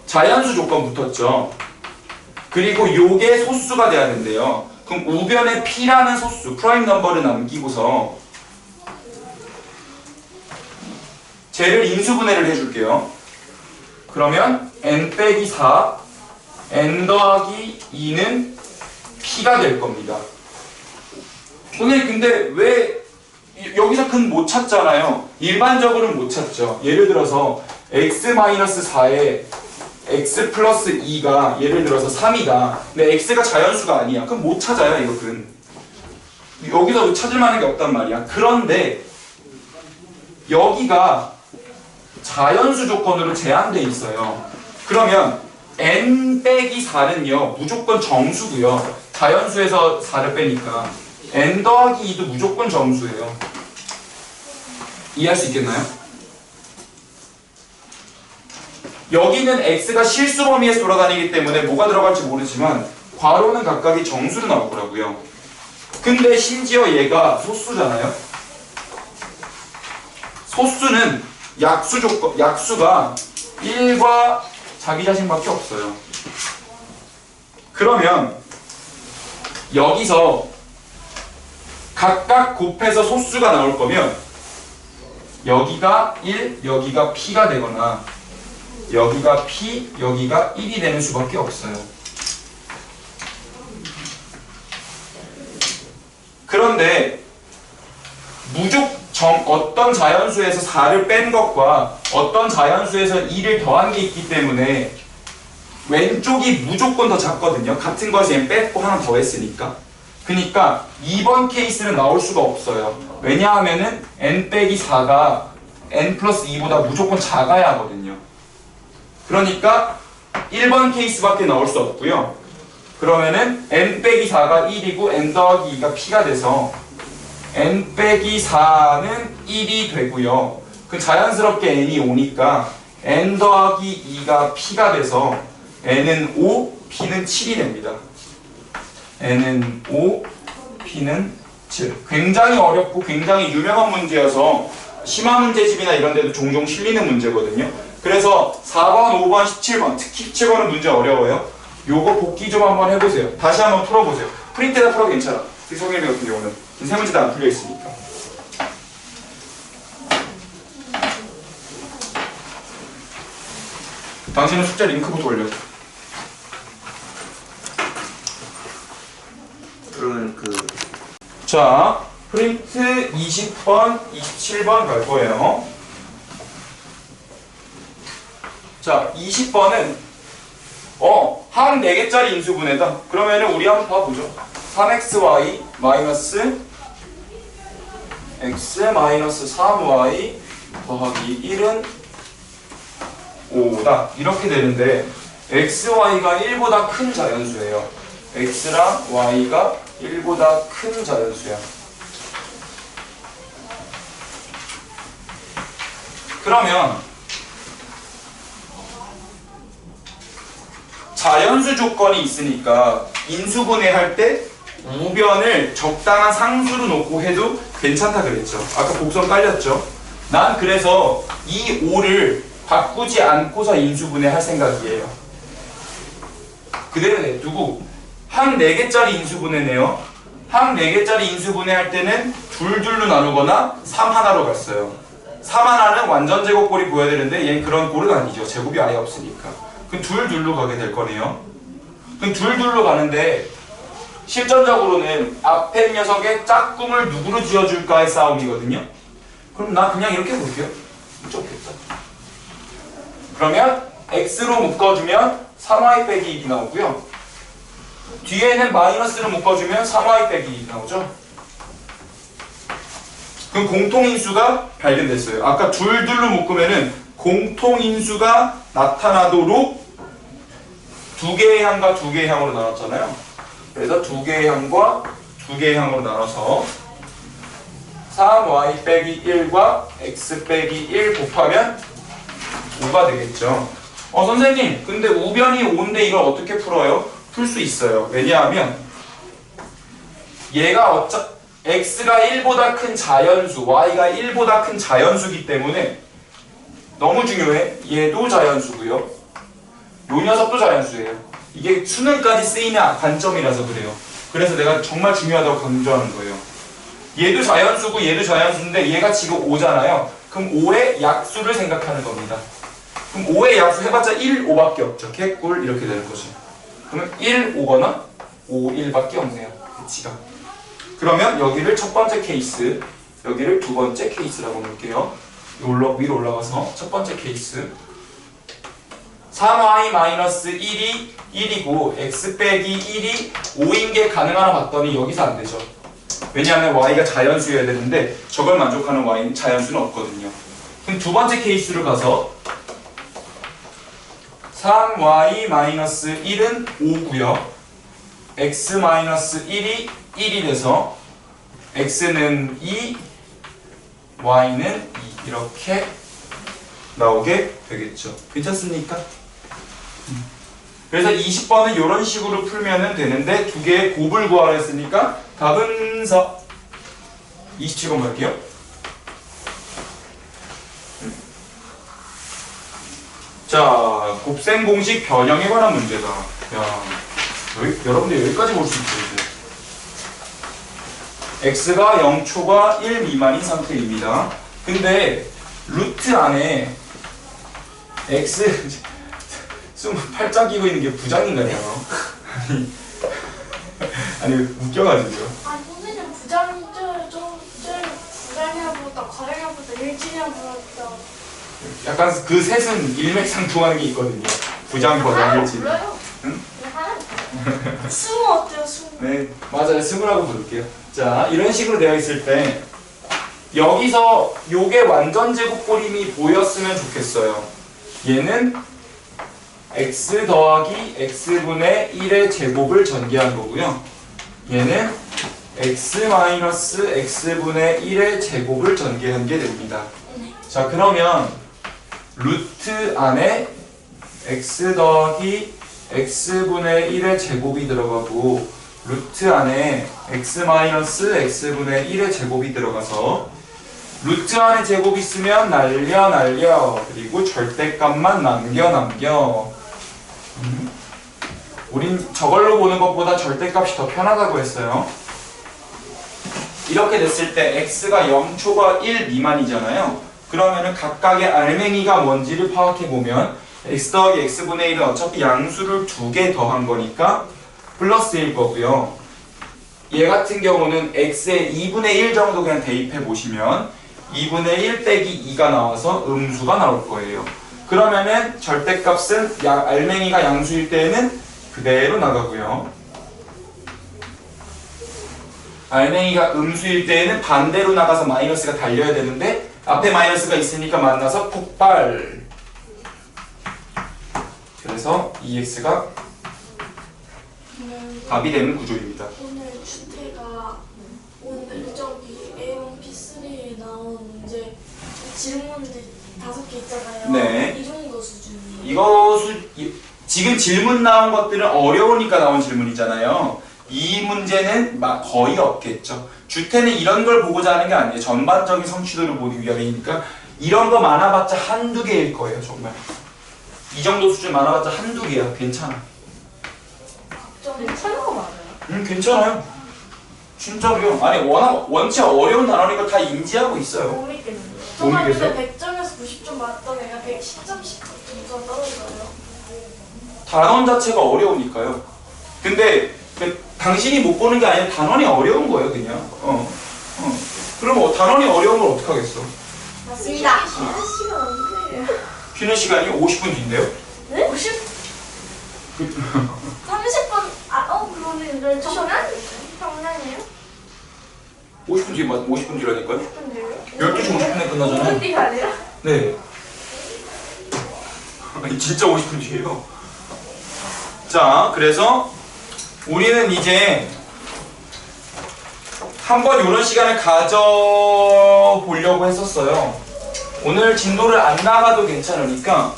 A: 자연수 조건 붙었죠. 그리고 요게 소수가 돼야 된대요. 그럼 우변에 p라는 소수, 프라임 넘버를 남기고서 쟤를 인수분해를 해줄게요. 그러면 n 빼기 4, n 더하기 2는 p가 될 겁니다. 선생님 근데 왜 여기서 근 못 찾잖아요. 일반적으로는 못 찾죠. 예를 들어서 x-4에 x 플러스 2가 예를 들어서 3이다. 근데 x가 자연수가 아니야. 그럼 못 찾아요, 이거 근. 여기서 찾을 만한 게 없단 말이야. 그런데 여기가 자연수 조건으로 제한돼 있어요. 그러면 n 빼기 4는요 무조건 정수고요. 자연수에서 4를 빼니까 n 더하기 2도 무조건 정수예요. 이해할 수 있겠나요? 여기는 x가 실수 범위에서 돌아다니기 때문에 뭐가 들어갈지 모르지만 괄호는 각각이 정수로 나올 거라고요. 근데 심지어 얘가 소수잖아요. 소수는 약수 조건, 약수가 1과 자기 자신밖에 없어요. 그러면 여기서 각각 곱해서 소수가 나올 거면 여기가 1, 여기가 p가 되거나 여기가 p, 여기가 1이 되는 수밖에 없어요. 그런데 어떤 자연수에서 4를 뺀 것과 어떤 자연수에서 2를 더한 게 있기 때문에 왼쪽이 무조건 더 작거든요. 같은 것에 뺐고 하나 더 했으니까. 그러니까 2번 케이스는 나올 수가 없어요. 왜냐하면은 n 빼기 4가 n 플러스 2보다 무조건 작아야 하거든요. 그러니까 1번 케이스밖에 나올 수 없고요. 그러면은 n 빼기 4가 1이고 n 더하기 2가 p가 돼서 n 빼기 4는 1이 되고요. 그 자연스럽게 n이 5니까 n 더하기 2가 p가 돼서 n은 5, p는 7이 됩니다. n은 5, p는 7. 굉장히 어렵고 굉장히 유명한 문제여서 심화 문제집이나 이런 데도 종종 실리는 문제거든요. 그래서 4번, 5번, 17번, 특히 17번은 문제 어려워요. 요거 복기 좀 한번 해보세요. 다시 한번 풀어보세요. 프린트에다 풀어도 괜찮아. 성일비 같은 경우는 세 문제 다 안 풀려 있으니까. 당신은 숙제 링크부터 올려.
D: 그러면
A: 자, 프린트 20번, 27번 갈 거예요. 자, 20번은 항 4개짜리 인수분해다. 그러면은 우리 한번 봐보죠. 3xy 마이너스 x 마이너스 3y 더하기 1은 5다. 이렇게 되는데 xy가 1보다 큰 자연수예요. x랑 y가 1보다 큰 자연수야. 그러면 자연수 조건이 있으니까 인수분해할 때 우변을 적당한 상수로 놓고 해도 괜찮다 그랬죠. 아까 곡선 깔렸죠. 난 그래서 이 5를 바꾸지 않고서 인수분해할 생각이에요. 그대로 냅두고 항 4개짜리 인수분해네요. 항 4개짜리 인수분해할 때는 둘둘로 나누거나 3 하나로 갔어요. 3 하나는 완전 제곱꼴이 보여야 되는데 얘는 그런 꼴은 아니죠. 제곱이 아예 없으니까. 그럼 둘둘로 가게 될 거네요. 그럼 둘둘로 가는데 실전적으로는 앞에 녀석의 짝꿍을 누구로 지어줄까의 싸움이거든요. 그럼 나 그냥 이렇게 볼게요. 좋겠다. 그러면 x로 묶어주면 3y 빼기 2이 나오고요. 뒤에는 마이너스로 묶어주면 3y 빼기 2이 나오죠. 그럼 공통인수가 발견됐어요. 아까 둘둘로 묶으면은 공통인수가 나타나도록 두 개의 항과 두 개의 항으로 나눴잖아요. 그래서 두 개의 항과 두 개의 항으로 나눠서 3y 빼기 1과 x 빼기 1 곱하면 5가 되겠죠. 선생님, 근데 우변이 5인데 이걸 어떻게 풀어요? 풀 수 있어요. 왜냐하면 얘가 x가 1보다 큰 자연수, y가 1보다 큰 자연수기 때문에 너무 중요해. 얘도 자연수고요. 요 녀석도 자연수예요. 이게 수능까지 쓰이는 관점이라서 그래요. 그래서 내가 정말 중요하다고 강조하는 거예요. 얘도 자연수고 얘도 자연수인데 얘가 지금 5잖아요. 그럼 5의 약수를 생각하는 겁니다. 그럼 5의 약수 해봤자 1, 5밖에 없죠. 개꿀 이렇게 되는 거죠. 그러면 1, 5거나 5, 1밖에 없네요. 그치가. 그러면 여기를 첫 번째 케이스, 여기를 두 번째 케이스라고 놓을게요. 위로 올라가서 첫 번째 케이스 3y-1이 1이고 x 빼기 1이 5인 게 가능하나 봤더니 여기서 안 되죠. 왜냐하면 y가 자연수여야 되는데 저걸 만족하는 y 자연수는 없거든요. 그럼 두 번째 케이스로 가서 3y-1은 5고요. x-1이 1이 돼서 x는 2, y는 2 이렇게 나오게 되겠죠. 괜찮습니까? 그래서 20번은 이런 식으로 풀면 되는데 두 개의 곱을 구하라 했으니까 답은 4. 27번 갈게요. 자, 곱셈 공식 변형에 관한 문제다. 야, 여러분들 여기까지 볼 수 있어요. 이제. x가 0초과 1 미만인 상태입니다. 근데 루트 안에 x 28장 끼고 있는 게 부장인가요? 아니 웃겨가지고요.
B: 아 선생님 부장이 부장이라보다 과장이라보다 일진이라보다
A: 약간 그 셋은 일맥상통하는 게 있거든요. 부장, 과장, 일진.
B: 불러요.
A: 응?
B: 스무 어때요 스무?
A: 네, 맞아요. 스무라고 부를게요. 자, 이런 식으로 되어 있을 때 여기서 요게 완전 제곱꼴임이 보였으면 좋겠어요. 얘는 x 더하기 x분의 1의 제곱을 전개한 거고요. 얘는 x 마이너스 x분의 1의 제곱을 전개한 게 됩니다. 자, 그러면 루트 안에 x 더하기 x분의 1의 제곱이 들어가고 루트 안에 x 마이너스 x분의 1의 제곱이 들어가서 루트 안에 제곱 있으면 날려 그리고 절대값만 남겨 우린 저걸로 보는 것보다 절대값이 더 편하다고 했어요. 이렇게 됐을 때 x가 0초과 1 미만이잖아요. 그러면은 각각의 알맹이가 뭔지를 파악해보면 x 더하기 x분의 1은 어차피 양수를 두 개 더한 거니까 플러스일 거고요. 얘 같은 경우는 x의 2분의 1 정도 그냥 대입해보시면 2분의 1 빼기 2가 나와서 음수가 나올 거예요. 그러면은 절대값은 알맹이가 양수일 때에는 그대로 나가고요. 알맹이가 음수일 때에는 반대로 나가서 마이너스가 달려야 되는데 앞에 마이너스가 있으니까 만나서 폭발. 그래서 EX가 답이 되는 구조입니다.
B: 오늘 주태가 오늘 저기 A1 P3에 나온 문제 질문들 5개 있잖아요.
A: 네.
B: 이 정도 수준이에요.
A: 이거 지금 질문 나온 것들은 어려우니까 나온 질문이잖아요. 이 문제는 거의 없겠죠. 주태는 이런 걸 보고자 하는 게 아니에요. 전반적인 성취도를 보기 위함이니까 이런 거 많아봤자 한두 개일 거예요. 정말 이 정도 수준 많아봤자 한두 개야. 괜찮아.
B: 괜찮은 거 맞아요?
A: 괜찮아요. 진짜로요? 아니 워낙 원체 어려운 단어니까 다 인지하고 있어요.
B: 못 믿겠는데.
A: 못
B: 정말
A: 믿겠어요?
B: 근데 100점에서 90점 맞던 애가 110점씩 점수가 떨어져요.
A: 단원 자체가 어려우니까요. 근데 당신이 못 보는 게 아니라 단원이 어려운 거예요, 그냥. 그럼 단원이 어려운 걸 어떡하겠어?
B: 맞습니다. 쉬는 시간 언제예요?
A: 쉬는 시간이 50분 뒤인데요?
B: 네? 50? 30분 그러네. 12시간? 평량이에요?
A: 50분 뒤에 50분 뒤라니까요?
B: 10분 뒤에요?
A: 12시 50분에
B: 5분
A: 끝나잖아요.
B: 뒤가 아니라?
A: 네. 아니 진짜 50분 뒤에요. 자, 그래서 우리는 이제 한번 이런 시간을 가져보려고 했었어요. 오늘 진도를 안 나가도 괜찮으니까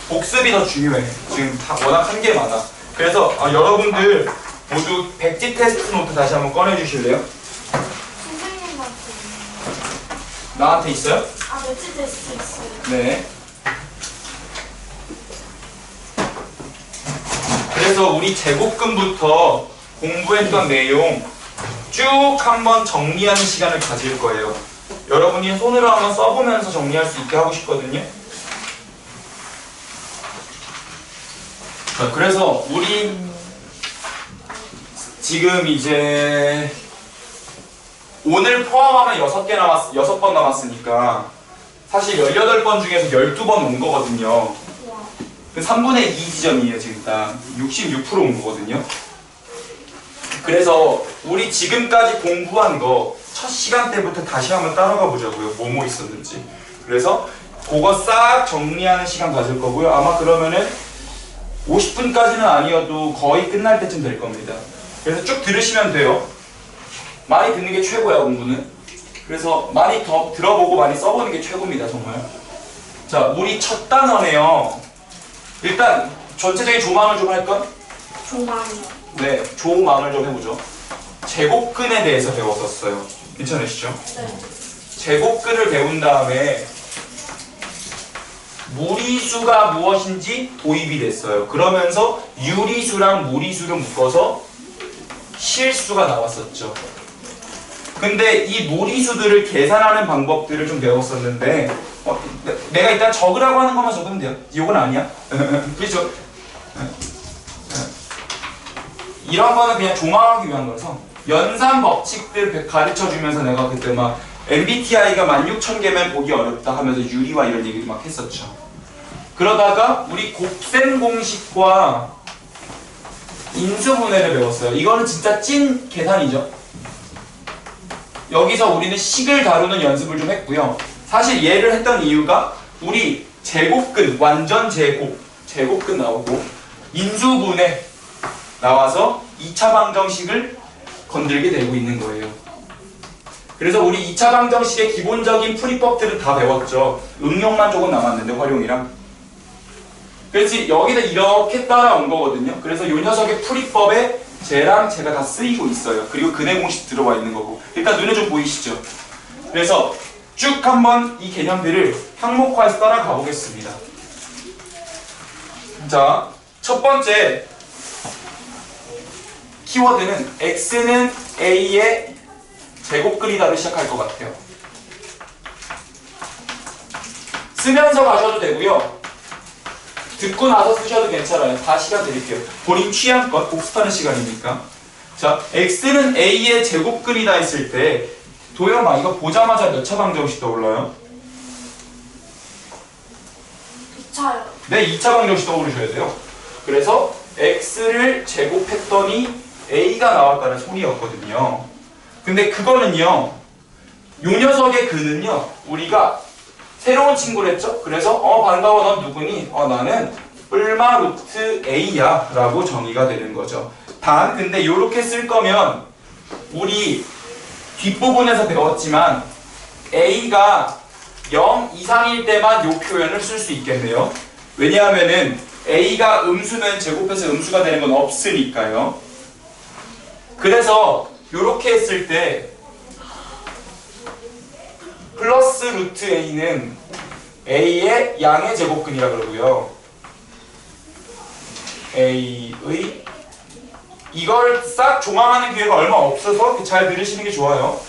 A: 복습이 더 중요해. 지금 다 워낙 한 게 많아. 그래서 여러분들 모두 백지 테스트 노트 다시 한번 꺼내주실래요?
B: 선생님한테.
A: 나한테 있어요?
B: 배치 테스트 있어요.
A: 네. 그래서 우리 제곱근부터 공부했던 내용 쭉 한번 정리하는 시간을 가질 거예요. 여러분이 손으로 한번 써보면서 정리할 수 있게 하고 싶거든요. 자, 그래서 우리 지금 이제 오늘 포함하면 6번 남았으니까 사실 18번 중에서 12번 온 거거든요. 그 3분의 2 지점이에요. 지금 딱 66%온 거거든요. 그래서 우리 지금까지 공부한 거 첫 시간 때부터 다시 한번 따라가 보자고요. 뭐뭐 있었는지. 그래서 그거 싹 정리하는 시간 가질 거고요. 아마 그러면은 50분까지는 아니어도 거의 끝날 때쯤 될 겁니다. 그래서 쭉 들으시면 돼요. 많이 듣는 게 최고야, 공부는. 그래서 많이 더 들어보고 많이 써보는 게 최고입니다, 정말. 자, 우리 첫 단어네요. 일단 전체적인 조망을 좀 할까?
B: 조망이요.
A: 네, 조망을 좀 해보죠. 제곱근에 대해서 배웠었어요. 괜찮으시죠?
B: 네.
A: 제곱근을 배운 다음에 무리수가 무엇인지 도입이 됐어요. 그러면서 유리수랑 무리수를 묶어서 실수가 나왔었죠. 근데 이 무리수들을 계산하는 방법들을 좀 배웠었는데 내가 일단 적으라고 하는 것만 적으면 돼요. 이건 아니야. 그렇죠? 이런 거는 그냥 조망하기 위한 거라서 연산 법칙들 가르쳐주면서 내가 그때 막 MBTI가 16,000개면 보기 어렵다 하면서 유리와 이런 얘기를 막 했었죠. 그러다가 우리 곱셈 공식과 인수분해를 배웠어요. 이거는 진짜 찐 계산이죠. 여기서 우리는 식을 다루는 연습을 좀 했고요. 사실 얘를 했던 이유가 우리 제곱근, 완전 제곱근 나오고 인수분해 나와서 2차 방정식을 건들게 되고 있는 거예요. 그래서 우리 2차 방정식의 기본적인 풀이법들은 다 배웠죠. 응용만 조금 남았는데 활용이랑. 그래서 여기다 이렇게 따라온 거거든요. 그래서 이 녀석의 풀이법에 쟤랑 쟤가 다 쓰이고 있어요. 그리고 근해 공식 들어와 있는 거고. 일단 눈에 좀 보이시죠? 그래서 쭉 한번 이 개념들을 항목화해서 따라가 보겠습니다. 자, 첫 번째 키워드는 x는 a의 제곱근이다로 시작할 것 같아요. 쓰면서 가셔도 되고요. 듣고 나서 쓰셔도 괜찮아요. 다 시간 드릴게요. 본인 취향껏 복습하는 시간이니까. 자, x는 a의 제곱근이다 했을 때 도영아 이거 보자마자 몇 차 방정식 떠올라요?
B: 2차요.
A: 네, 2차 방정식 떠오르셔야 돼요. 그래서 x를 제곱했더니 a가 나왔다는 소리였거든요. 근데 그거는요, 요 녀석의 근은요, 우리가 새로운 친구를 했죠? 그래서 반가워, 넌 누구니? 나는 뿔마 루트 a야 라고 정의가 되는 거죠. 단 근데 요렇게 쓸 거면 우리 뒷부분에서 배웠지만 a가 0 이상일 때만 요 표현을 쓸 수 있겠네요. 왜냐하면은 a가 음수면 제곱해서 음수가 되는 건 없으니까요. 그래서 요렇게 했을 때 플러스 루트 a는 a의 양의 제곱근이라 그러고요. a의 이걸 싹 종합하는 기회가 얼마 없어서 잘 들으시는 게 좋아요.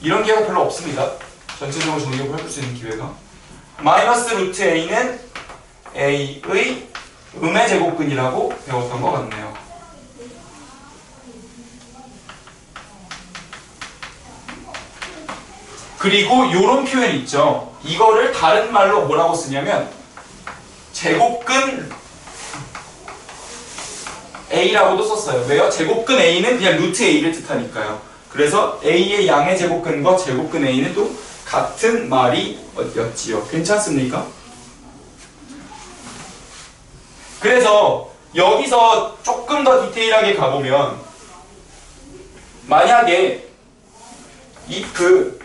A: 이런 기회가 별로 없습니다. 전체적으로 정리를 해볼 수 있는 기회가. 마이너스 루트 a는 a의 음의 제곱근이라고 배웠던 것 같네요. 그리고 요런 표현 있죠. 이거를 다른 말로 뭐라고 쓰냐면 제곱근 a라고도 썼어요. 왜요? 제곱근 a는 그냥 루트 a를 뜻하니까요. 그래서 a의 양의 제곱근과 제곱근 a는 또 같은 말이었지요. 괜찮습니까? 그래서 여기서 조금 더 디테일하게 가보면 만약에 if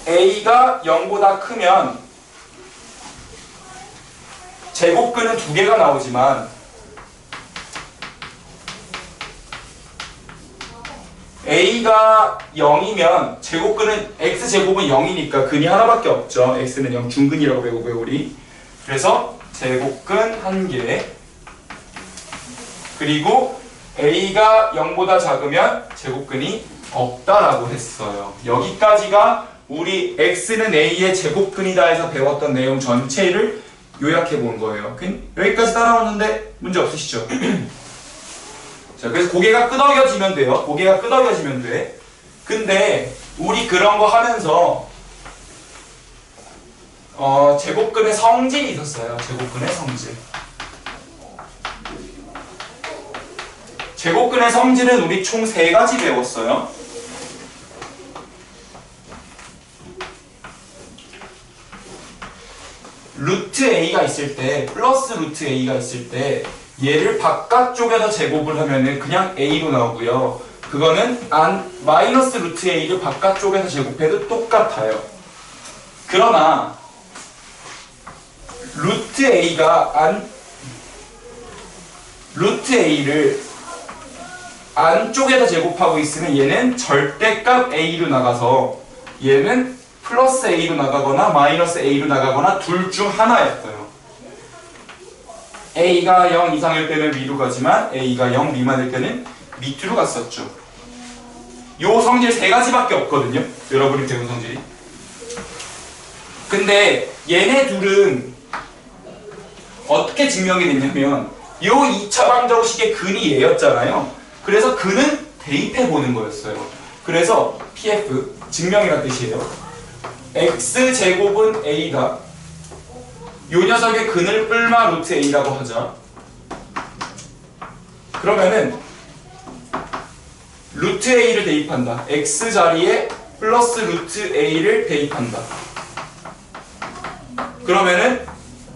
A: a가 0보다 크면 제곱근은 두 개가 나오지만 a가 0이면 제곱근은 x제곱은 0이니까 근이 하나밖에 없죠. x는 0 중근이라고 배우고요 우리. 그래서 제곱근 1개 그리고 a가 0보다 작으면 제곱근이 없다라고 했어요. 여기까지가 우리 x는 a의 제곱근이다 해서 배웠던 내용 전체를 요약해 본 거예요. 여기까지 따라오는데 문제 없으시죠? 자, 그래서 고개가 끄덕여지면 돼요. 고개가 끄덕여지면 돼. 근데 우리 그런 거 하면서 제곱근의 성질이 있었어요. 제곱근의 성질. 제곱근의 성질은 우리 총 3가지 배웠어요. 루트 a가 있을 때, 플러스 루트 a가 있을 때 얘를 바깥쪽에서 제곱을 하면은 그냥 a로 나오고요. 그거는 마이너스 루트 a를 바깥쪽에서 제곱해도 똑같아요. 그러나 루트 a를 안쪽에서 제곱하고 있으면 얘는 절대값 a로 나가서 얘는 플러스 a로 나가거나 마이너스 a로 나가거나 둘 중 하나였어요. a가 0 이상일 때는 위로 가지만 a가 0 미만일 때는 밑으로 갔었죠. 요 성질 3가지밖에 없거든요. 여러분이 배운 성질이. 근데 얘네 둘은 어떻게 증명이 됐냐면 요 2차 방정식의 근이 얘였잖아요. 그래서 근은 대입해 보는 거였어요. 그래서 pf 증명이란 뜻이에요. x제곱은 a다. 요 녀석의 근을 뿔마 루트 a라고 하자. 그러면은 루트 a를 대입한다. x 자리에 플러스 루트 a를 대입한다. 그러면은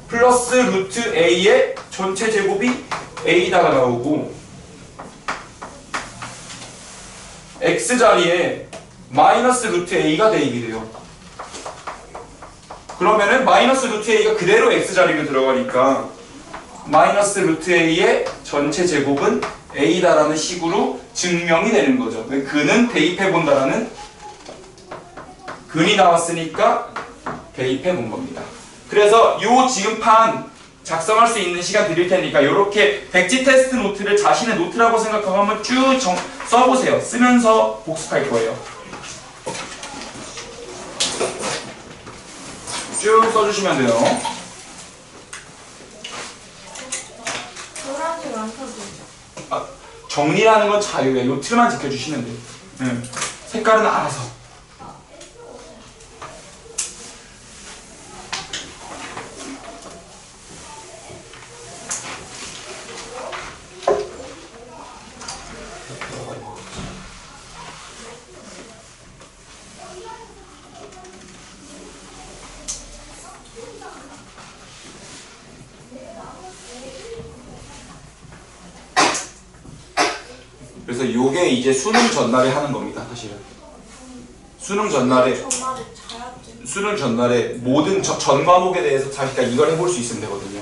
A: 플러스 루트 a의 전체 제곱이 a다가 나오고 x 자리에 마이너스 루트 a가 대입이 돼요. 그러면은 마이너스 루트 a가 그대로 x 자리로 들어가니까 마이너스 루트 a의 전체 제곱은 a다라는 식으로 증명이 되는 거죠. 근은 대입해 본다라는 근이 나왔으니까 대입해 본 겁니다. 그래서 요 지금 판 작성할 수 있는 시간 드릴 테니까 요렇게 백지 테스트 노트를 자신의 노트라고 생각하고 한번 쭉 써보세요. 쓰면서 복습할 거예요. 쭉 써주시면 돼요.
B: 노란색 안 써도
A: 아, 정리라는 건 자유예요. 요 틀만 지켜주시면 돼요. 색깔은 알아서. 그래서 요게 이제 수능 전날에 하는 겁니다, 사실은. 수능 전날에
B: 자야지.
A: 수능 전날에 모든 전 과목에 대해서 자기가 이걸 해볼 수 있으면 되거든요.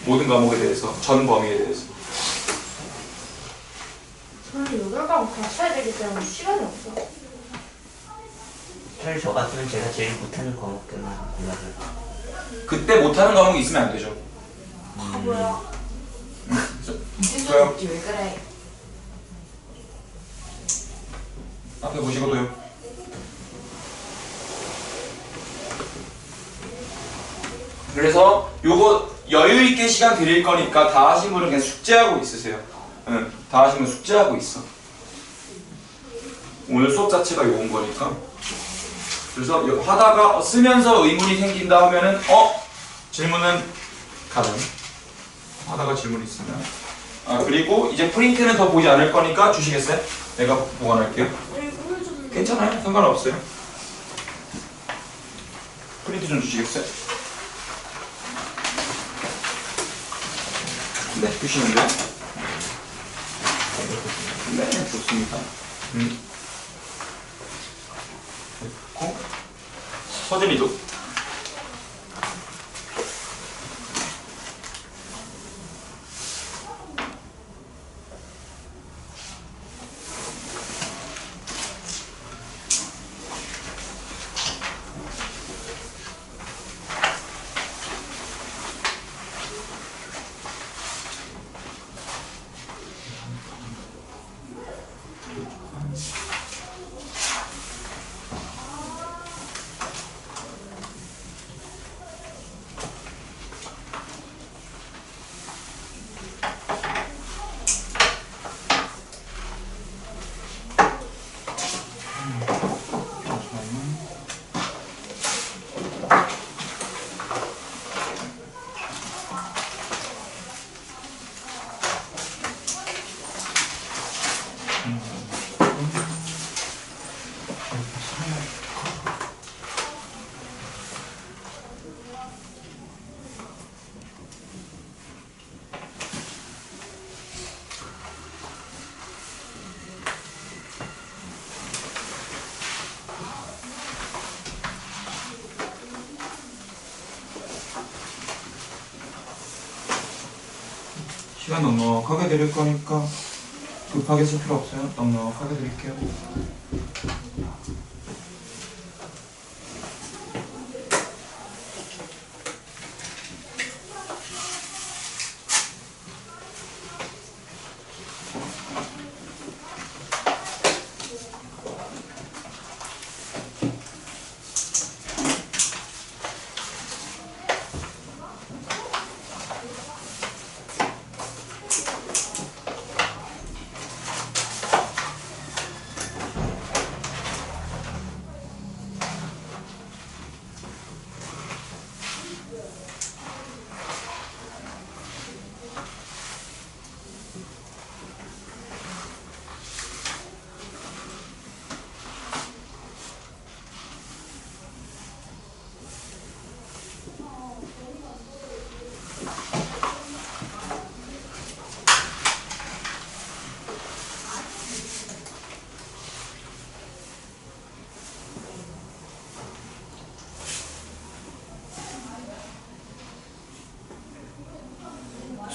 A: 모든 과목에 대해서, 전 범위에 대해서.
B: 저는 8과목 다 써야 되기 때문에 시간이 없어.
D: 사실 저 같으면 제가 제일 못하는 과목들만 골라서
A: 그때 못하는 과목이 있으면 안 되죠.
B: 바보야.
A: 저요?
C: 왜 그래?
A: 앞에 보시고도요. 그래서 요거 여유있게 시간 드릴 거니까 다 하신 분은 그냥 숙제하고 있으세요. 응, 다 하신 분 숙제하고 있어. 오늘 수업 자체가 요건 거니까. 그래서 하다가 쓰면서 의문이 생긴다 하면은 질문은 가능. 하다가 질문이 있으면. 그리고 이제 프린트는 더 보지 않을 거니까 주시겠어요? 내가 보관할게요.
B: 오늘 좀
A: 괜찮아요. 상관없어요. 프린트 좀 주시겠어요? 네, 주시는데요. 네, 좋습니다. 됐고, 서진이도. 시간 넉넉하게 드릴 거니까 급하게 쓸 필요 없어요. 넉넉하게 드릴게요.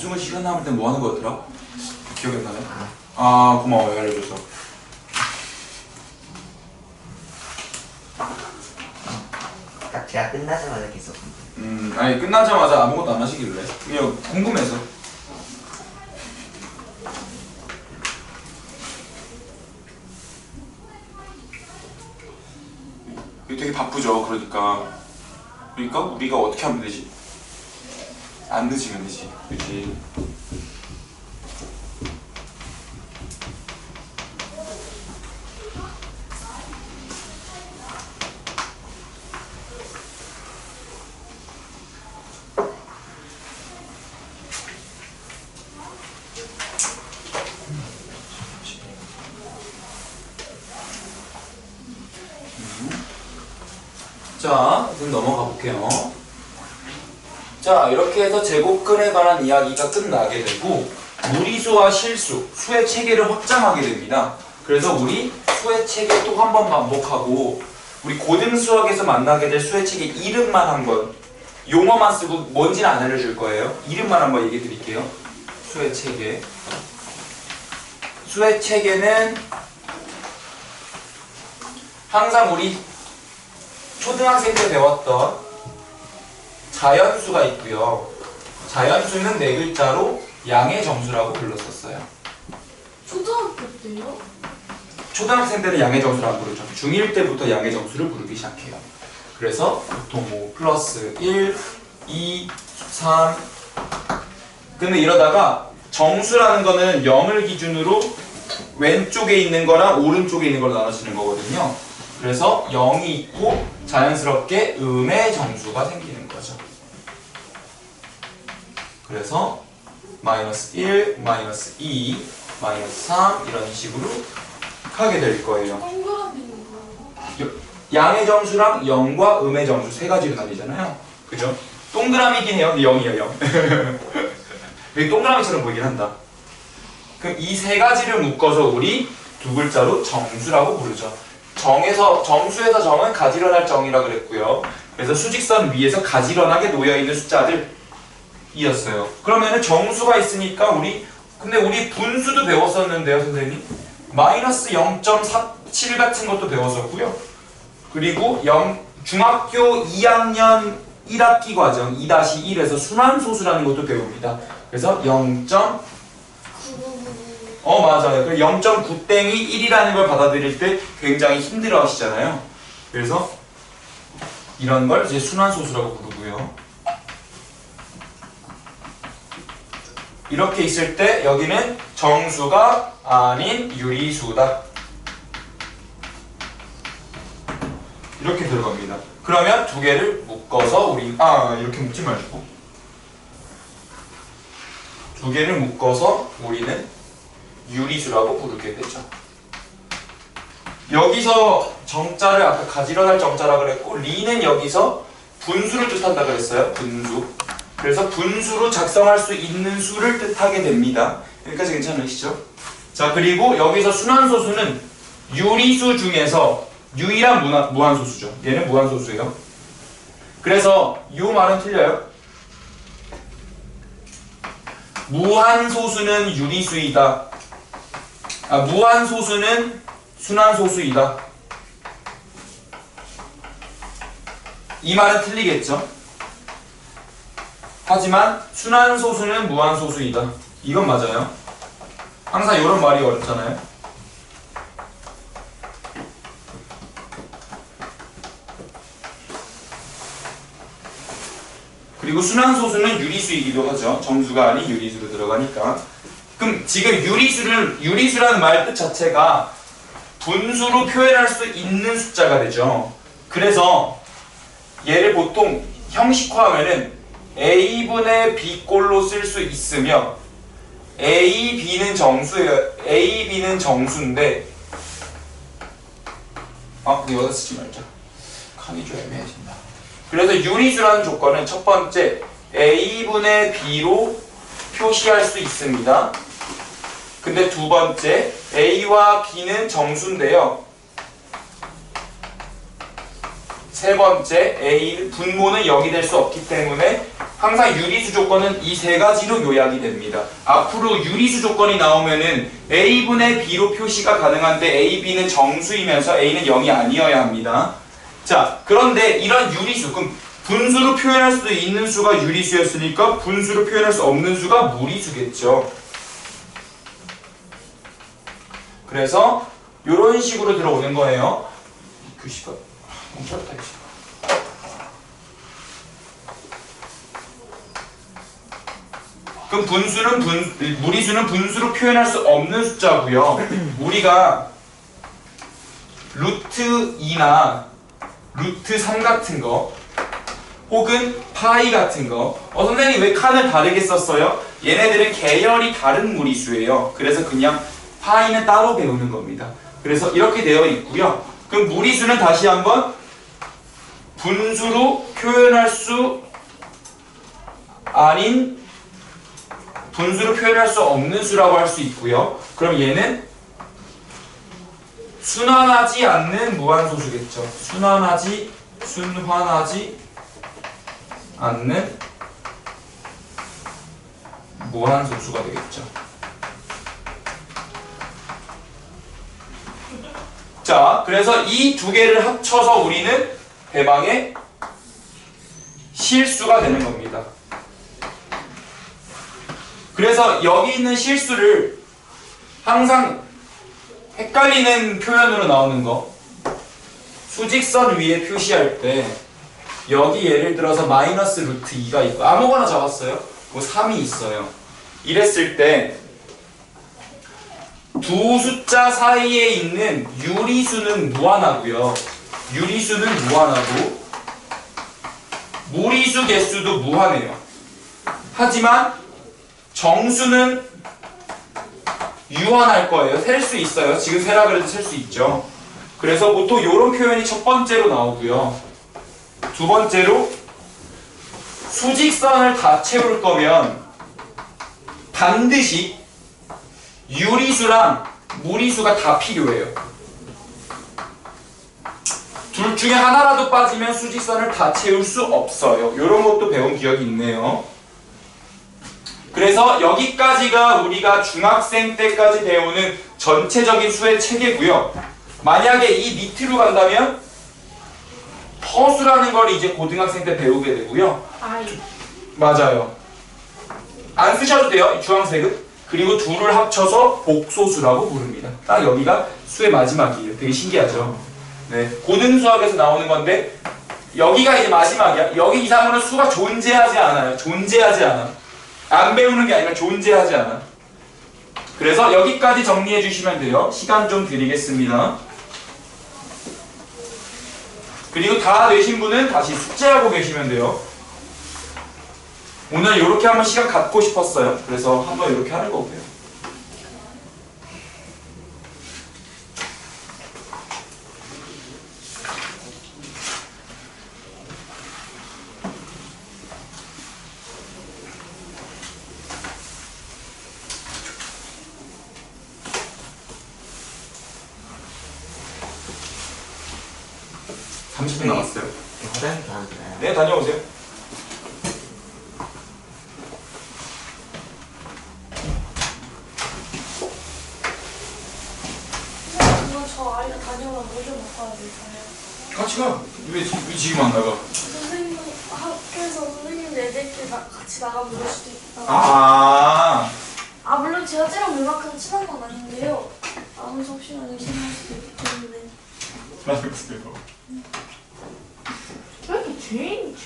A: 수승은 시간 남을 때 뭐 하는 거였더라? 기억이 안 나네? 고마워요. 알려줘서.
D: 딱 제가 끝나자마자 계속.
A: 아니 끝나자마자 아무것도 안 하시길래 그냥 궁금해서. 되게 바쁘죠. 그러니까 우리가 어떻게 하면 되지? 안 늦으면 되지. 그치? 자, 이제 넘어가 볼게요. 자, 이렇게 해서 제곱근에 관한 이야기가 끝나게 되고 무리수와 실수, 수의 체계를 확장하게 됩니다. 그래서 우리 수의 체계 또 한 번 반복하고 우리 고등수학에서 만나게 될 수의 체계 이름만 한번 용어만 쓰고 뭔지는 안 알려줄 거예요. 이름만 한번 얘기해 드릴게요. 수의 체계. 수의 체계는 항상 우리 초등학생 때 배웠던 자연수가 있고요. 자연수는 네 글자로 양의 정수라고 불렀었어요.
B: 초등학교 때요?
A: 초등학생 때는 양의 정수를 안 부르죠. 중1 때부터 양의 정수를 부르기 시작해요. 그래서 보통 뭐 플러스 1, 2, 3. 근데 이러다가 정수라는 거는 0을 기준으로 왼쪽에 있는 거랑 오른쪽에 있는 걸 나눠지는 거거든요. 그래서 0이 있고 자연스럽게 음의 정수가 생기는 거죠. 그래서 마이너스 1, 마이너스 2, 마이너스 3 이런 식으로 하게 될 거예요.
B: 동그라미는 뭐예요?
A: 양의 정수랑 0과 음의 정수 세 가지로 나뉘잖아요. 그죠? 동그라미긴 해요. 근데 0이에요, 0. 되게 동그라미처럼 보이긴 한다. 그럼 이 세 가지를 묶어서 우리 두 글자로 정수라고 부르죠. 정수에서 정은 가지런할 정이라 그랬고요. 그래서 수직선 위에서 가지런하게 놓여있는 숫자들이었어요. 그러면은 정수가 있으니까 근데 우리 분수도 배웠었는데요, 선생님. 마이너스 0.47 같은 것도 배웠었고요. 그리고 중학교 2학년 1학기 과정 2-1에서 순환소수라는 것도 배웁니다. 그래서 0. 맞아요. 0.9-1이라는 걸 받아들일 때 굉장히 힘들어 하시잖아요. 그래서 이런 걸 이제 순환소수라고 부르고요. 이렇게 있을 때 여기는 정수가 아닌 유리수다. 이렇게 들어갑니다. 그러면 두 개를 묶어서 이렇게 묶지 말고 두 개를 묶어서 우리는 유리수라고 부르게 되죠. 여기서 정자를 아까 가지런할 정자라 그랬고 리는 여기서 분수를 뜻한다 그랬어요. 분수. 그래서 분수로 작성할 수 있는 수를 뜻하게 됩니다. 여기까지 괜찮으시죠? 자, 그리고 여기서 순환소수는 유리수 중에서 유일한 무한소수죠. 얘는 무한소수예요. 그래서 이 말은 틀려요. 무한소수는 유리수이다. 무한소수는 순환소수이다. 이 말은 틀리겠죠. 하지만 순환소수는 무한소수이다. 이건 맞아요. 항상 이런 말이 어렵잖아요. 그리고 순환소수는 유리수이기도 하죠. 정수가 아닌 유리수로 들어가니까. 그럼 지금 유리수라는 말 뜻 자체가 분수로 표현할 수 있는 숫자가 되죠. 그래서 얘를 보통 형식화하면은 A분의 B꼴로 쓸 수 있으며 A, B는 정수예요. A, B는 정수인데 근데 여기다 쓰지 말자. 칸이 좀 애매해진다. 그래서 유리수라는 조건은 첫 번째 A분의 B로 표시할 수 있습니다. 근데 두 번째 A와 B는 정수인데요. 세 번째 A 분모는 0이 될 수 없기 때문에 항상 유리수 조건은 이 세 가지로 요약이 됩니다. 앞으로 유리수 조건이 나오면은 A분의 B로 표시가 가능한데 A, B는 정수이면서 A는 0이 아니어야 합니다. 자, 그런데 이런 유리수, 그럼 분수로 표현할 수도 있는 수가 유리수였으니까 분수로 표현할 수 없는 수가 무리수겠죠. 그래서 이런 식으로 들어오는 거예요. 글씨가 너무 짧다, 글씨가. 그럼 무리수는 분수로 표현할 수 없는 숫자고요. 우리가 루트 2나 루트 3 같은 거 혹은 파이 같은 거 선생님 왜 칸을 다르게 썼어요? 얘네들은 계열이 다른 무리수예요. 그래서 그냥 파이는 따로 배우는 겁니다. 그래서 이렇게 되어 있고요. 그럼 무리수는 다시 한번 분수로 표현할 수 아닌 분수로 표현할 수 없는 수라고 할 수 있고요. 그럼 얘는 순환하지 않는 무한소수겠죠. 순환하지 않는 무한소수가 되겠죠. 자, 그래서 이 두 개를 합쳐서 우리는 대방의 실수가 되는 겁니다. 그래서 여기 있는 실수를 항상 헷갈리는 표현으로 나오는 거, 수직선 위에 표시할 때 여기 예를 들어서 마이너스 루트 2가 있고 아무거나 적었어요. 뭐 3이 있어요. 이랬을 때 두 숫자 사이에 있는 유리수는 무한하고요. 유리수는 무한하고 무리수 개수도 무한해요. 하지만 정수는 유한할 거예요. 셀 수 있어요. 지금 세라 그래도 셀 수 있죠. 그래서 보통 이런 표현이 첫 번째로 나오고요. 두 번째로 수직선을 다 채울 거면 반드시 유리수랑 무리수가 다 필요해요. 둘 중에 하나라도 빠지면 수직선을 다 채울 수 없어요. 이런 것도 배운 기억이 있네요. 그래서 여기까지가 우리가 중학생 때까지 배우는 전체적인 수의 체계고요. 만약에 이 밑으로 간다면 허수라는 걸 이제 고등학생 때 배우게 되고요. 맞아요. 안 쓰셔도 돼요. 중학생은. 그리고 둘을 합쳐서 복소수라고 부릅니다. 딱 여기가 수의 마지막이에요. 되게 신기하죠. 네, 고등수학에서 나오는 건데 여기가 이제 마지막이야. 여기 이상으로는 수가 존재하지 않아요. 존재하지 않아. 안 배우는 게 아니라 존재하지 않아. 그래서 여기까지 정리해 주시면 돼요. 시간 좀 드리겠습니다. 그리고 다 되신 분은 다시 숙제하고 계시면 돼요. 오늘 이렇게 한번 시간 갖고 싶었어요. 그래서 한번 이렇게 하는 거고요. 남았어요.
D: 화장실 가도 되나요?
A: 네, 다녀오세요.
B: 그럼 저 아이가 다녀오면 뭐 좀 먹고 와야 될까요?
A: 같이 가. 왜 지금 안 나가?
B: 선생님 학교에서 선생님 애들끼리 같이 나가면 그럴 수도 있다. 물론 제가 쟤랑 물만큼 친한 건 아닌데요. 아무 접시간에 친할 수도 있기 때문에.
A: 알았어요.
C: 왜 이렇게 죄인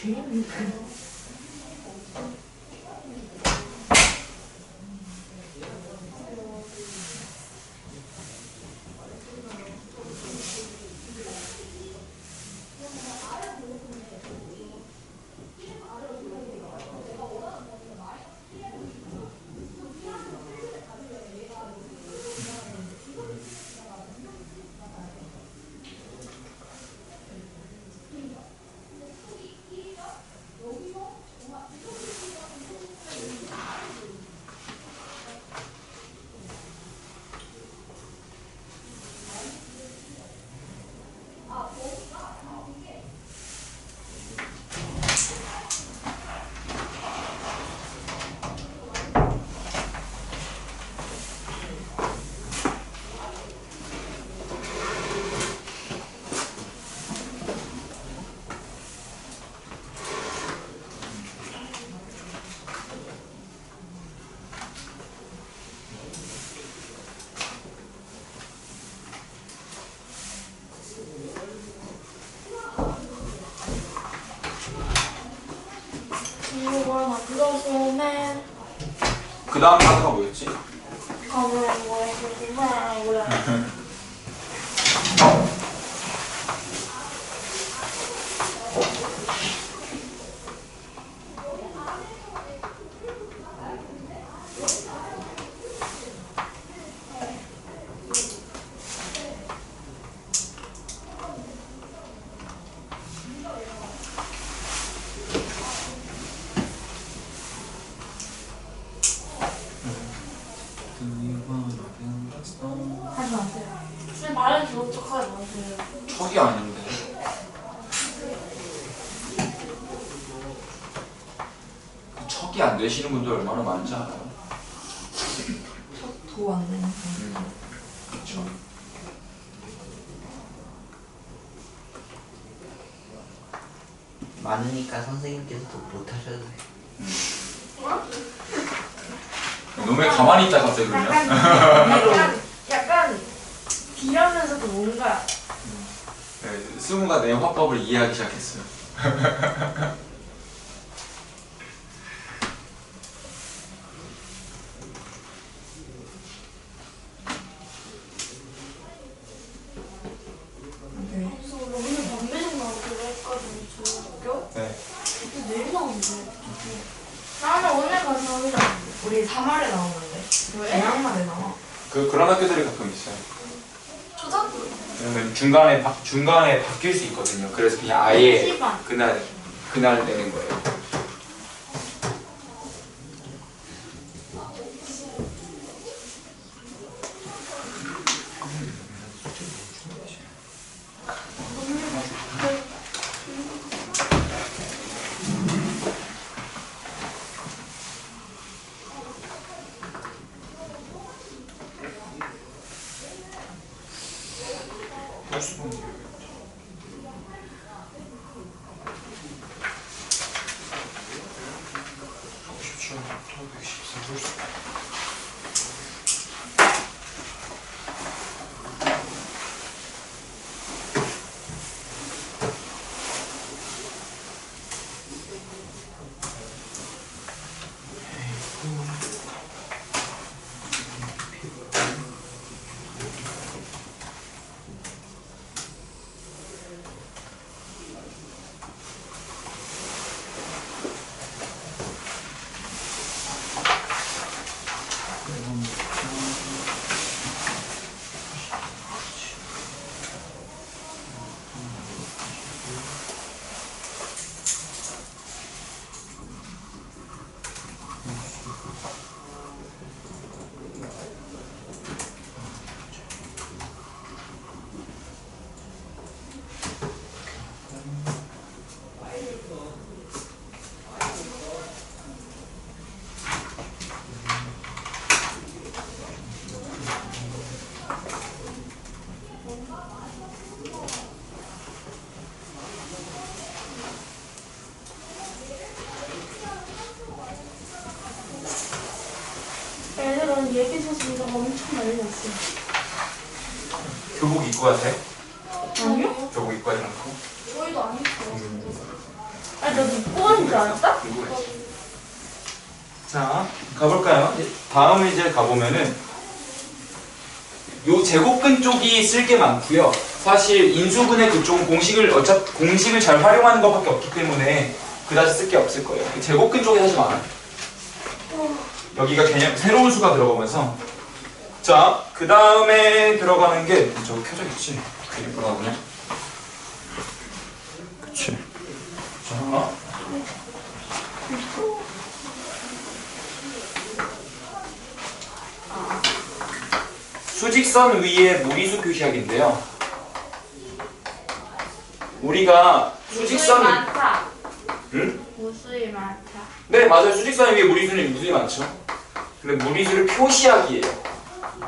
A: 그 다음 단어가 뭐였지?
B: 하지 마세요. 선생님 말해서 어떡하지 마세요.
A: 척이 아닌데. 척이 안 되시는 분들 얼마나 많은지 알아요?
C: 도안 되는
A: 그렇죠.
D: 많으니까 선생님께서도 못하셔도 돼요.
A: 너 왜 가만히 있다 갑자기 그러냐?
B: 약간 비하면서도 뭔가
A: 네, 승우가 내 화법을 이해하기 시작했어요.
B: 그래서 오늘 밤매점 나오기로 했거든요. 저희 학교.
A: 네.
B: 근데 내일 나오는데.
C: 나는 오늘 가서 하자.
E: 우리 3월에 나오는데
C: 왜?
E: 대학만에 나와.
A: 그런 학교들이 가끔 있어요.
B: 초등학교.
A: 왜냐면 중간에 바뀔 수 있거든요. 그래서 그냥 아예
C: 시반.
A: 그날 내는 거예요.
B: 애들은 예비 소식이가 엄청 많이 났어요.
A: 교복 입고 가세요?
B: 아니요?
A: 교복 입고 가지 않고?
B: 저희도 안 했어요. 아니 나도 입고 가는 줄 알았다?
A: 궁금해. 자, 가볼까요? 다음에 이제 가보면은 요 제곱근 쪽이 쓸 게 많고요. 사실 인수분해 그쪽은 공식을 잘 활용하는 것밖에 없기 때문에 그다지 쓸 게 없을 거예요. 제곱근 쪽이 사실 많아요. 여기가 개념 새로운 수가 들어가면서 자, 그 다음에 들어가는 게 저거 켜져 있지? 그게 뭐라 그러냐? 그치. 자. 수직선 위에 무리수 표시하기인데요. 우리가 수직선
C: 많다.
A: 응?
C: 무수히 많다.
A: 네, 맞아요. 수직선 위에 무리수는 무수히 많죠. 근데 무리수를 표시하기예요.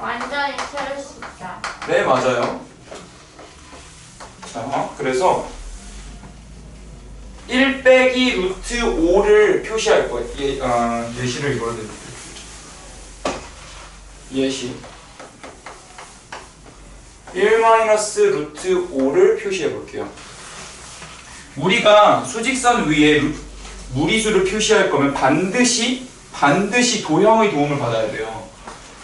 C: 완전히 채울 수 있다.
A: 네, 맞아요. 자, 그래서 1 빼기 루트 5를 표시할 거예요. 예시를 이걸로 드릴게요. 예시 1 마이너스 루트 5를 표시해 볼게요. 우리가 수직선 위에 무리수를 표시할 거면 반드시 도형의 도움을 받아야 돼요.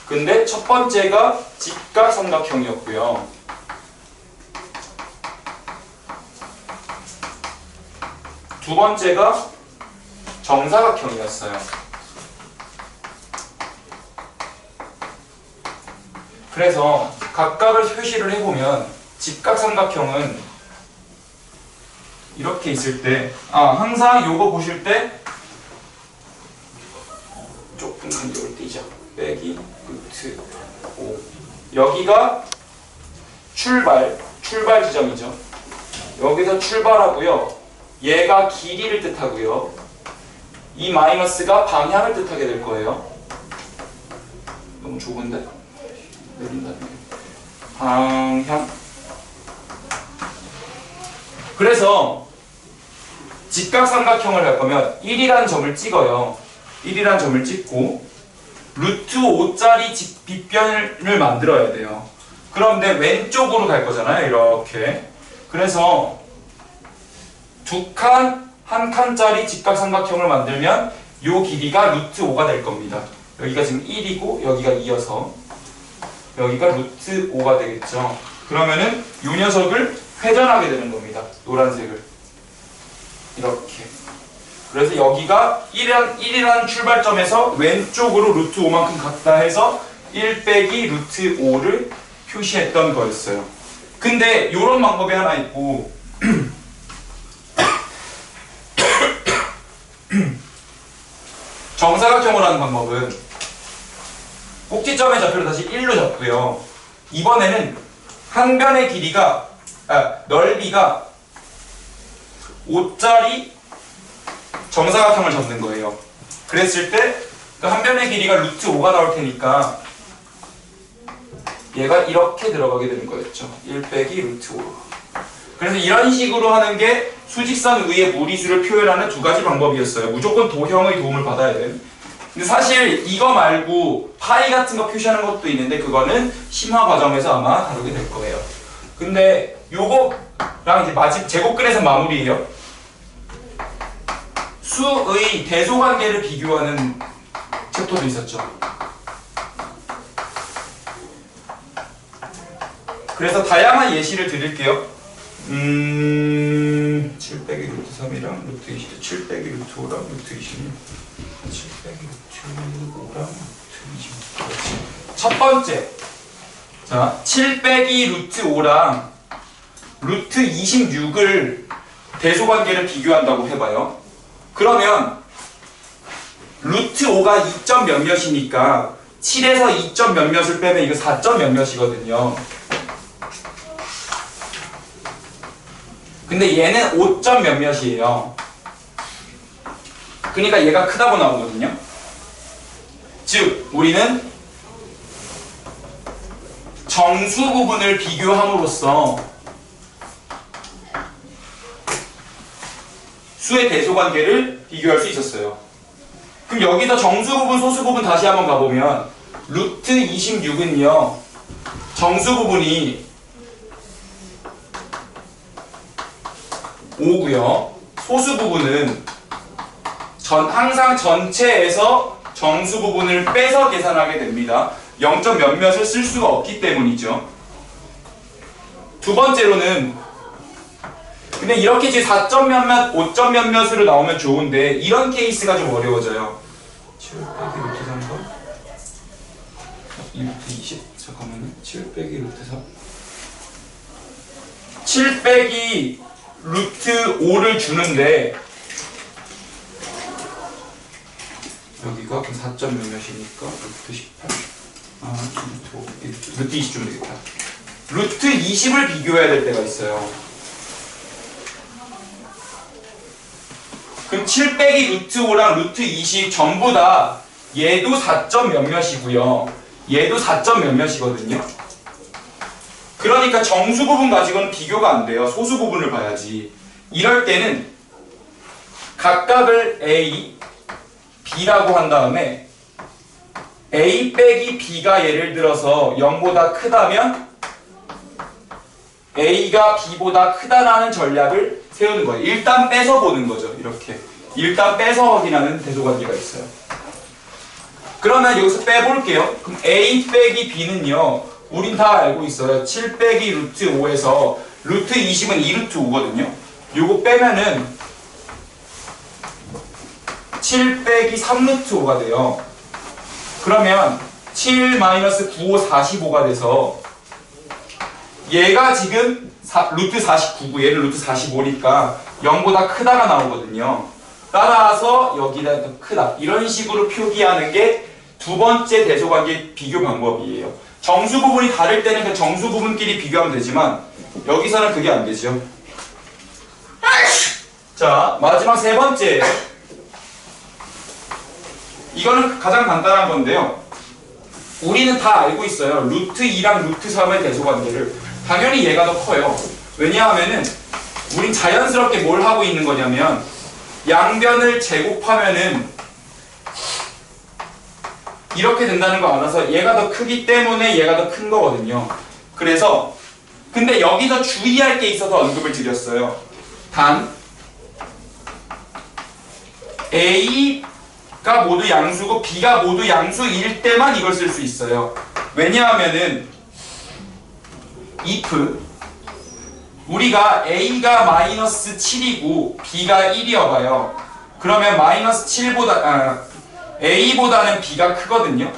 A: 근데 첫 번째가 직각삼각형이었고요. 두 번째가 정사각형이었어요. 그래서 각각을 표시를 해보면 직각삼각형은 이렇게 있을 때 항상 요거 보실 때 조금 간격을 띄죠. 빼기 루트 5 여기가 출발 지점이죠. 여기서 출발하고요. 얘가 길이를 뜻하고요. 이 마이너스가 방향을 뜻하게 될 거예요. 너무 좁은데? 내린다는 게. 방향. 그래서 직각삼각형을 할 거면 1이라는 점을 찍어요. 1이라는 점을 찍고 루트 5짜리 빗변을 만들어야 돼요. 그런데 왼쪽으로 갈 거잖아요. 이렇게. 그래서 두 칸, 한 칸짜리 직각삼각형을 만들면 요 길이가 루트 5가 될 겁니다. 여기가 지금 1이고 여기가 2여서 여기가 루트 5가 되겠죠. 그러면은 요 녀석을 회전하게 되는 겁니다. 노란색을. 이렇게. 그래서 여기가 1이라는 출발점에서 왼쪽으로 루트 5만큼 갔다 해서 1 빼기 루트 5를 표시했던 거였어요. 근데 요런 방법이 하나 있고 정사각형으로 하는 방법은 꼭지점의 좌표를 다시 1로 잡고요. 이번에는 한 변의 길이가 넓이가 5짜리 정사각형을 잡는 거예요. 그랬을 때 그 한 변의 길이가 루트 5가 나올 테니까 얘가 이렇게 들어가게 되는 거였죠. 1 빼기 루트 5. 그래서 이런 식으로 하는 게 수직선 위의 무리수를 표현하는 두 가지 방법이었어요. 무조건 도형의 도움을 받아야 돼요. 근데 사실 이거 말고 파이 같은 거 표시하는 것도 있는데 그거는 심화 과정에서 아마 다루게 될 거예요. 근데 요거랑 이제 제곱근에서 마무리예요. 수의 대소관계를 비교하는 챕터도 있었죠. 그래서 다양한 예시를 드릴게요. 7 빼기 루트 3이랑 루트 20, 7 빼기 루트 5랑 루트 26, 7 빼기 루트 5랑 루트 26. 첫 번째, 자, 7 빼기 루트 5랑 루트 26을 대소관계를 비교한다고 해봐요. 그러면 루트 5가 2점 몇몇이니까 7에서 2점 몇몇을 빼면 이거 4점 몇몇이거든요. 근데 얘는 5점 몇몇이에요. 그러니까 얘가 크다고 나오거든요. 즉 우리는 정수 부분을 비교함으로써 수의 대소관계를 비교할 수 있었어요. 그럼 여기서 정수 부분, 소수 부분 다시 한번 가보면 루트 26은요. 정수 부분이 5고요. 소수 부분은 항상 전체에서 정수 부분을 빼서 계산하게 됩니다. 0점 몇몇을 쓸 수가 없기 때문이죠. 두 번째로는 근데 이렇게 지금 4점 몇몇, 5점 몇몇으로 나오면 좋은데 이런 케이스가 좀 어려워져요. 7 빼기 루트 3번 2 루트 20 잠깐만요. 7 빼기 루트 3 7 빼기 루트 5를 주는데 여기가 4점 몇몇이니까 루트 18 루트 5 루트 20 주면 되겠다. 루트 20을 비교해야 될 때가 있어요. 그럼 7 빼기 루트 5랑 루트 20 전부 다 얘도 4점 몇몇이고요. 얘도 4점 몇몇이거든요. 그러니까 정수 부분 가지고는 비교가 안 돼요. 소수 부분을 봐야지. 이럴 때는 각각을 A, B라고 한 다음에 A 빼기 B가 예를 들어서 0보다 크다면 A가 B보다 크다라는 전략을 세우는 거예요. 일단 빼서 보는 거죠. 이렇게. 일단 빼서 확인하는 대소관계가 있어요. 그러면 여기서 빼볼게요. 그럼 A 빼기 B는요. 우린 다 알고 있어요. 7 빼기 루트 5에서 루트 20은 2루트 5거든요. 요거 빼면은 7 빼기 3루트 5가 돼요. 그러면 7 마이너스 9, 5, 45가 돼서 얘가 지금 루트 49고 얘는 루트 45니까 0보다 크다가 나오거든요. 따라서 여기다 더 크다. 이런 식으로 표기하는 게 두 번째 대소관계 비교 방법이에요. 정수 부분이 다를 때는 그 정수 부분끼리 비교하면 되지만 여기서는 그게 안 되죠. 자, 마지막 세 번째. 이거는 가장 간단한 건데요. 우리는 다 알고 있어요. 루트 2랑 루트 3의 대소관계를. 당연히 얘가 더 커요. 왜냐하면은 우린 자연스럽게 뭘 하고 있는 거냐면 양변을 제곱하면은 이렇게 된다는 거 알아서 얘가 더 크기 때문에 얘가 더 큰 거거든요. 그래서 근데 여기서 주의할 게 있어서 언급을 드렸어요. 단 A가 모두 양수고 B가 모두 양수일 때만 이걸 쓸 수 있어요. 왜냐하면은 if 우리가 A가 마이너스 7이고 B가 1이어봐요. 그러면 마이너스 7보다 A보다는 B가 크거든요.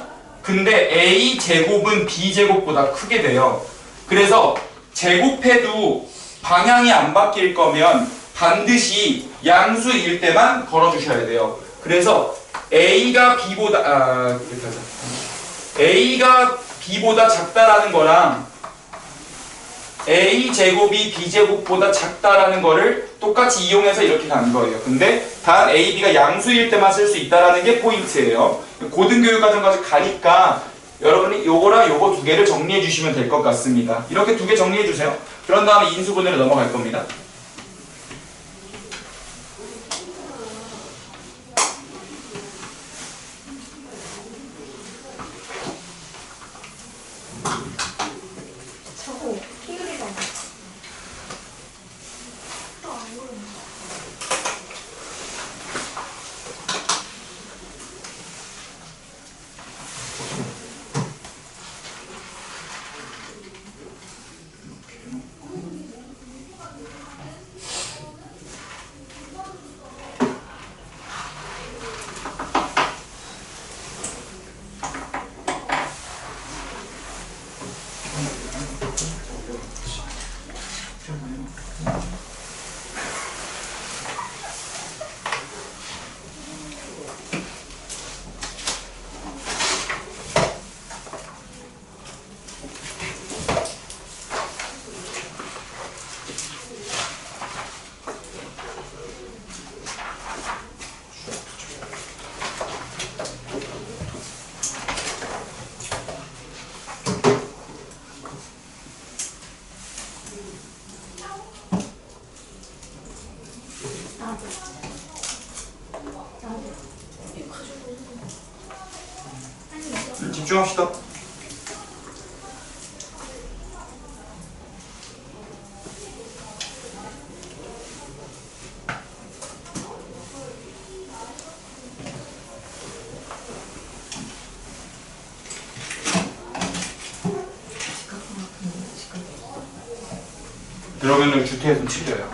A: 근데 A 제곱은 B 제곱보다 크게 돼요. 그래서 제곱해도 방향이 안 바뀔 거면 반드시 양수일 때만 걸어주셔야 돼요. 그래서 A가 B보다 A가 B보다 작다라는 거랑 A 제곱이 B 제곱보다 작다라는 거를 똑같이 이용해서 이렇게 가는 거예요. 근데 단 A, B가 양수일 때만 쓸 수 있다라는 게 포인트예요. 고등교육과정까지 가니까 여러분이 요거랑 요거 두 개를 정리해 주시면 될 것 같습니다. 이렇게 두 개 정리해 주세요. 그런 다음에 인수분해로 넘어갈 겁니다.
B: 자꾸 피그리가 안 그러네.
A: 집중합시다. 그러면은 주택에서 치료요.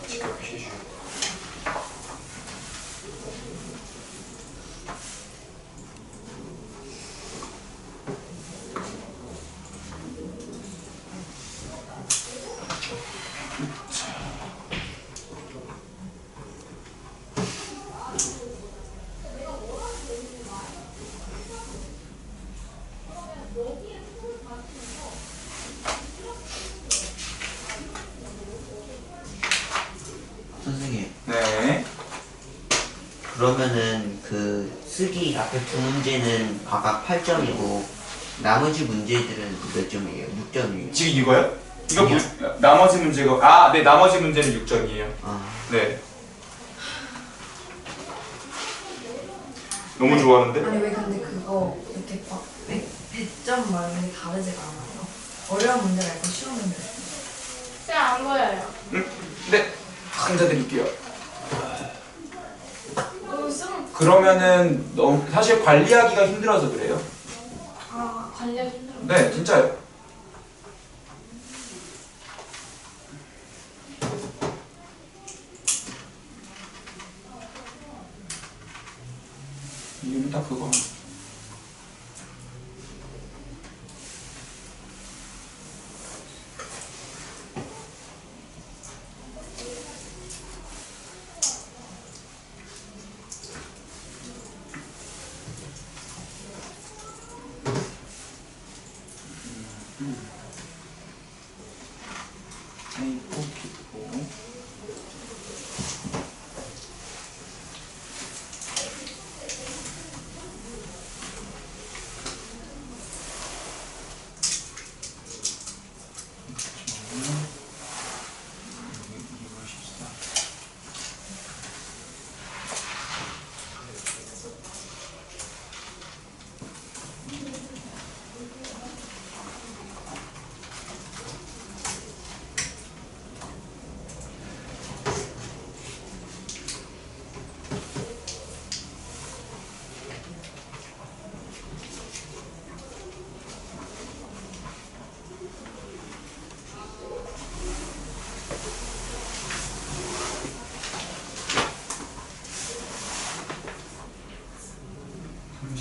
A: 직접 피해주요.
D: 선생님,
A: 네.
D: 그러면은 그 쓰기 앞에 두 문제는 각각 8점이고 나머지 문제들은 몇 점이에요? 6점이에요?
A: 지금 이거요? 이거 나머지 문제가 네, 나머지 문제는 6점이에요.
D: 아,
A: 네. 너무 좋아하는데?
E: 아니 왜 근데 그거 이렇게 막 100점 막 이런 게 다르지가 않아요? 어려운 문제가 있고 쉬운 문제가 있고.
C: 안 보여요.
A: 네. 앉아드릴게요.
C: 너무 쓰면
A: 그러면은 사실 관리하기가 힘들어서 그래요.
C: 관리하기 힘들어.
A: 네, 진짜요. 이유는 딱 그거.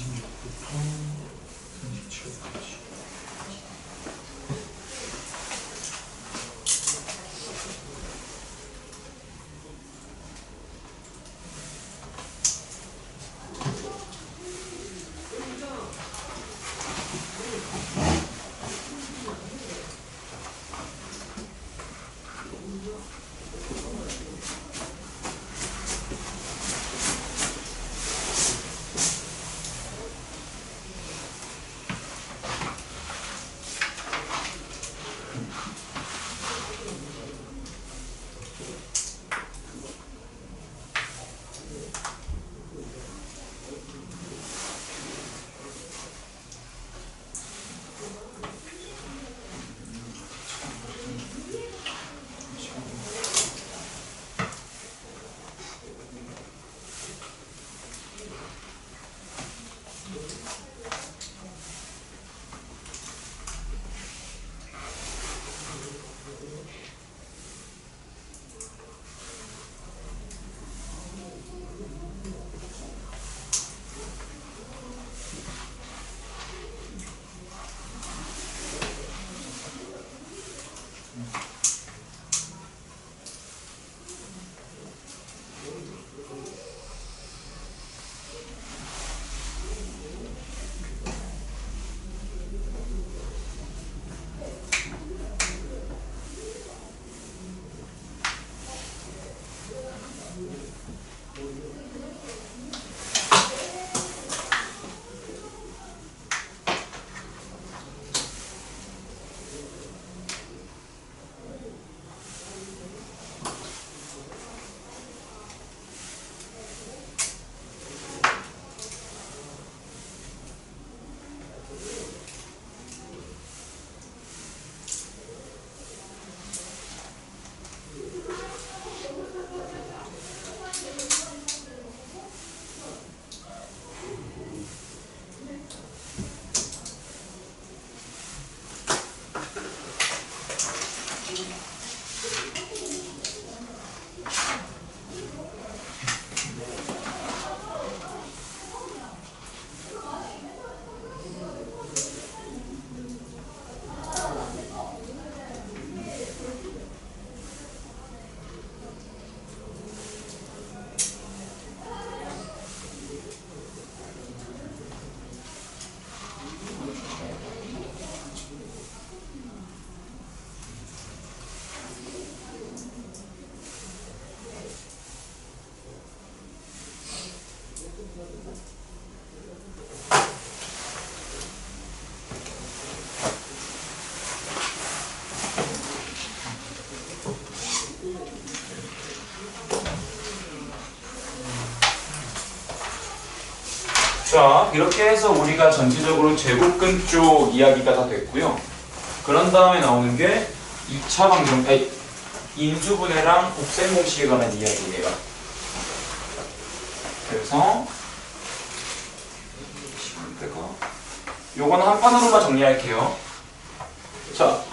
A: 36부터 37까지. 자, 이렇게 해서 우리가 전체적으로 제곱근 쪽 이야기가 다 됐고요. 그런 다음에 나오는 게 2차 방정, 인수분해랑 곱셈 공식에 관한 이야기예요. 그래서 요건 한 판으로만 정리할게요. 자,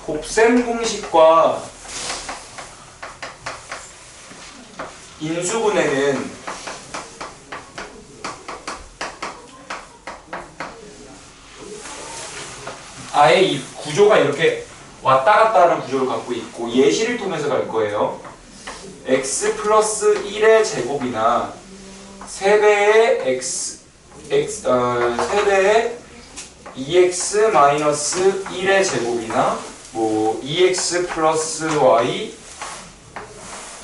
A: 곱셈 공식과 인수분해는 아예 이 구조가 이렇게 왔다 갔다 하는 구조를 갖고 있고 예시를 통해서 갈 거예요. x 플러스 1의 제곱이나 세배의 세배의 2x 마이너스 1의 제곱이나 뭐 2x 플러스 y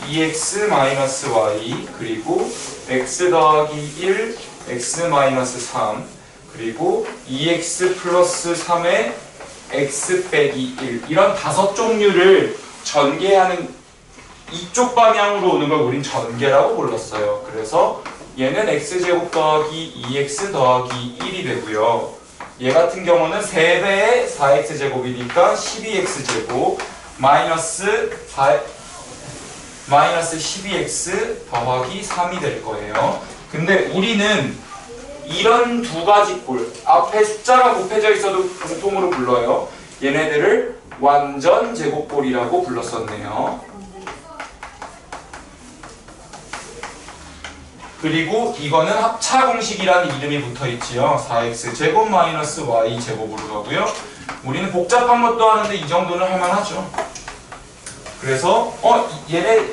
A: 2x 마이너스 y 그리고 x 더하기 1 x 마이너스 3 그리고 2x 플러스 3의 x 빼기 1 이런 5종류를 전개하는 이쪽 방향으로 오는 걸 우린 전개라고 불렀어요. 그래서 얘는 x제곱 더하기 2x 더하기 1이 되고요. 얘 같은 경우는 3배의 4x제곱이니까 12x제곱 마이너스 12x 더하기 3이 될 거예요. 근데 우리는 이런 두 가지 꼴 앞에 숫자가 곱해져 있어도 공통으로 불러요. 얘네들을 완전 제곱꼴이라고 불렀었네요. 그리고 이거는 합차 공식이라는 이름이 붙어 있지요. 4x 제곱 마이너스 y 제곱으로 가고요. 우리는 복잡한 것도 하는데 이 정도는 할만하죠. 그래서 얘네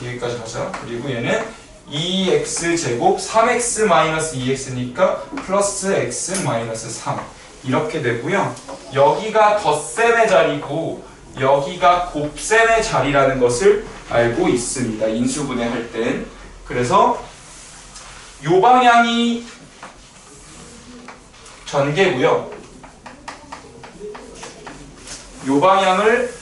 A: 여기까지 가자. 그리고 얘는 2x 제곱 3x 마이너스 2x니까 플러스 x 마이너스 3 이렇게 되고요. 여기가 덧셈의 자리고 여기가 곱셈의 자리라는 것을 알고 있습니다. 인수분해 할 땐. 그래서 요 방향이 전개고요. 요 방향을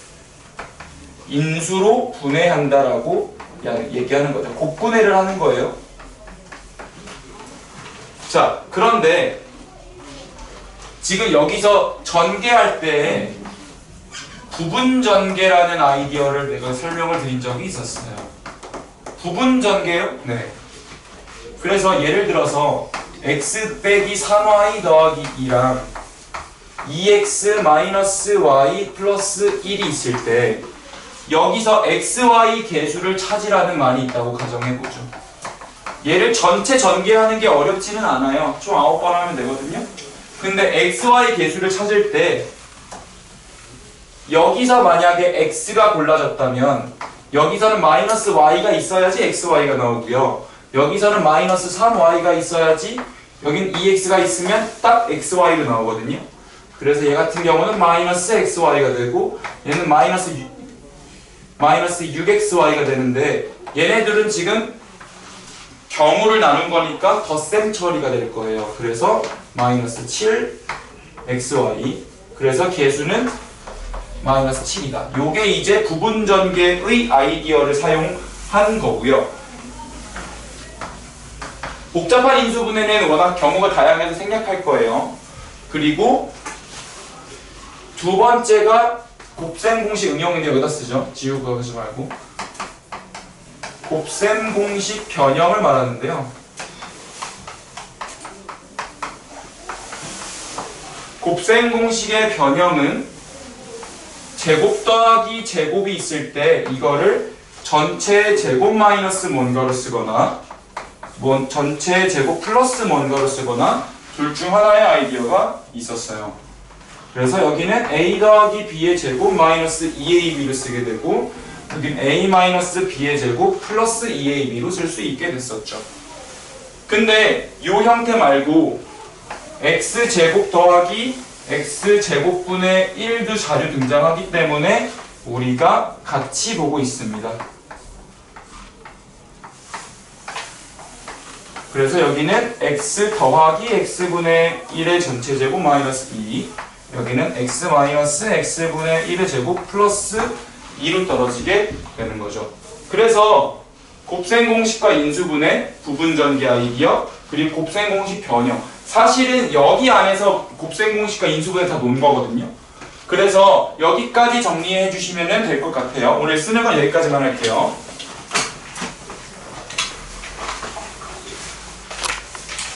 A: 인수로 분해한다라고 얘기하는 거죠. 곱분해를 하는 거예요. 자, 그런데 지금 여기서 전개할 때 부분 전개라는 아이디어를 내가 설명을 드린 적이 있었어요. 부분 전개요? 네. 그래서 예를 들어서 x 빼기 3y 더하기 2랑 2x 마이너스 y 플러스 1이 있을 때 여기서 xy 개수를 찾으라는 말이 있다고 가정해보죠. 얘를 전체 전개하는 게 어렵지는 않아요. 총 9번 하면 되거든요. 근데 xy 개수를 찾을 때 여기서 만약에 x가 골라졌다면 여기서는 마이너스 y가 있어야지 xy가 나오고요. 여기서는 마이너스 3y가 있어야지 여긴 2x가 있으면 딱 xy로 나오거든요. 그래서 얘 같은 경우는 마이너스 xy가 되고 얘는 마이너스 6xy가 되는데 얘네들은 지금 경우를 나눈 거니까 덧셈 처리가 될 거예요. 그래서 마이너스 7xy 그래서 개수는 마이너스 7이다. 요게 이제 부분 전개의 아이디어를 사용한 거고요. 복잡한 인수분해는 워낙 경우가 다양해서 생략할 거예요. 그리고 두 번째가 곱셈 공식 응용인데 여기다 쓰죠. 지우고 하지 말고. 곱셈 공식 변형을 말하는데요. 곱셈 공식의 변형은 제곱 더하기 제곱이 있을 때 이거를 전체 제곱 마이너스 뭔가로 쓰거나 전체 제곱 플러스 뭔가로 쓰거나 둘 중 하나의 아이디어가 있었어요. 그래서 여기는 a 더하기 b의 제곱 마이너스 2ab로 쓰게 되고 여기는 a 마이너스 b의 제곱 플러스 2ab로 쓸 수 있게 됐었죠. 근데 이 형태 말고 x제곱 더하기 x제곱분의 1도 자주 등장하기 때문에 우리가 같이 보고 있습니다. 그래서 여기는 x 더하기 x분의 1의 전체 제곱 마이너스 2 여기는 x 마이너스 x분의 1의 제곱 플러스 2로 떨어지게 되는 거죠. 그래서 곱셈 공식과 인수분해, 부분 전개 아이디어, 그리고 곱셈 공식 변형. 사실은 여기 안에서 곱셈 공식과 인수분해 다 논 거거든요. 그래서 여기까지 정리해 주시면 될 것 같아요. 오늘 쓰는 건 여기까지만 할게요.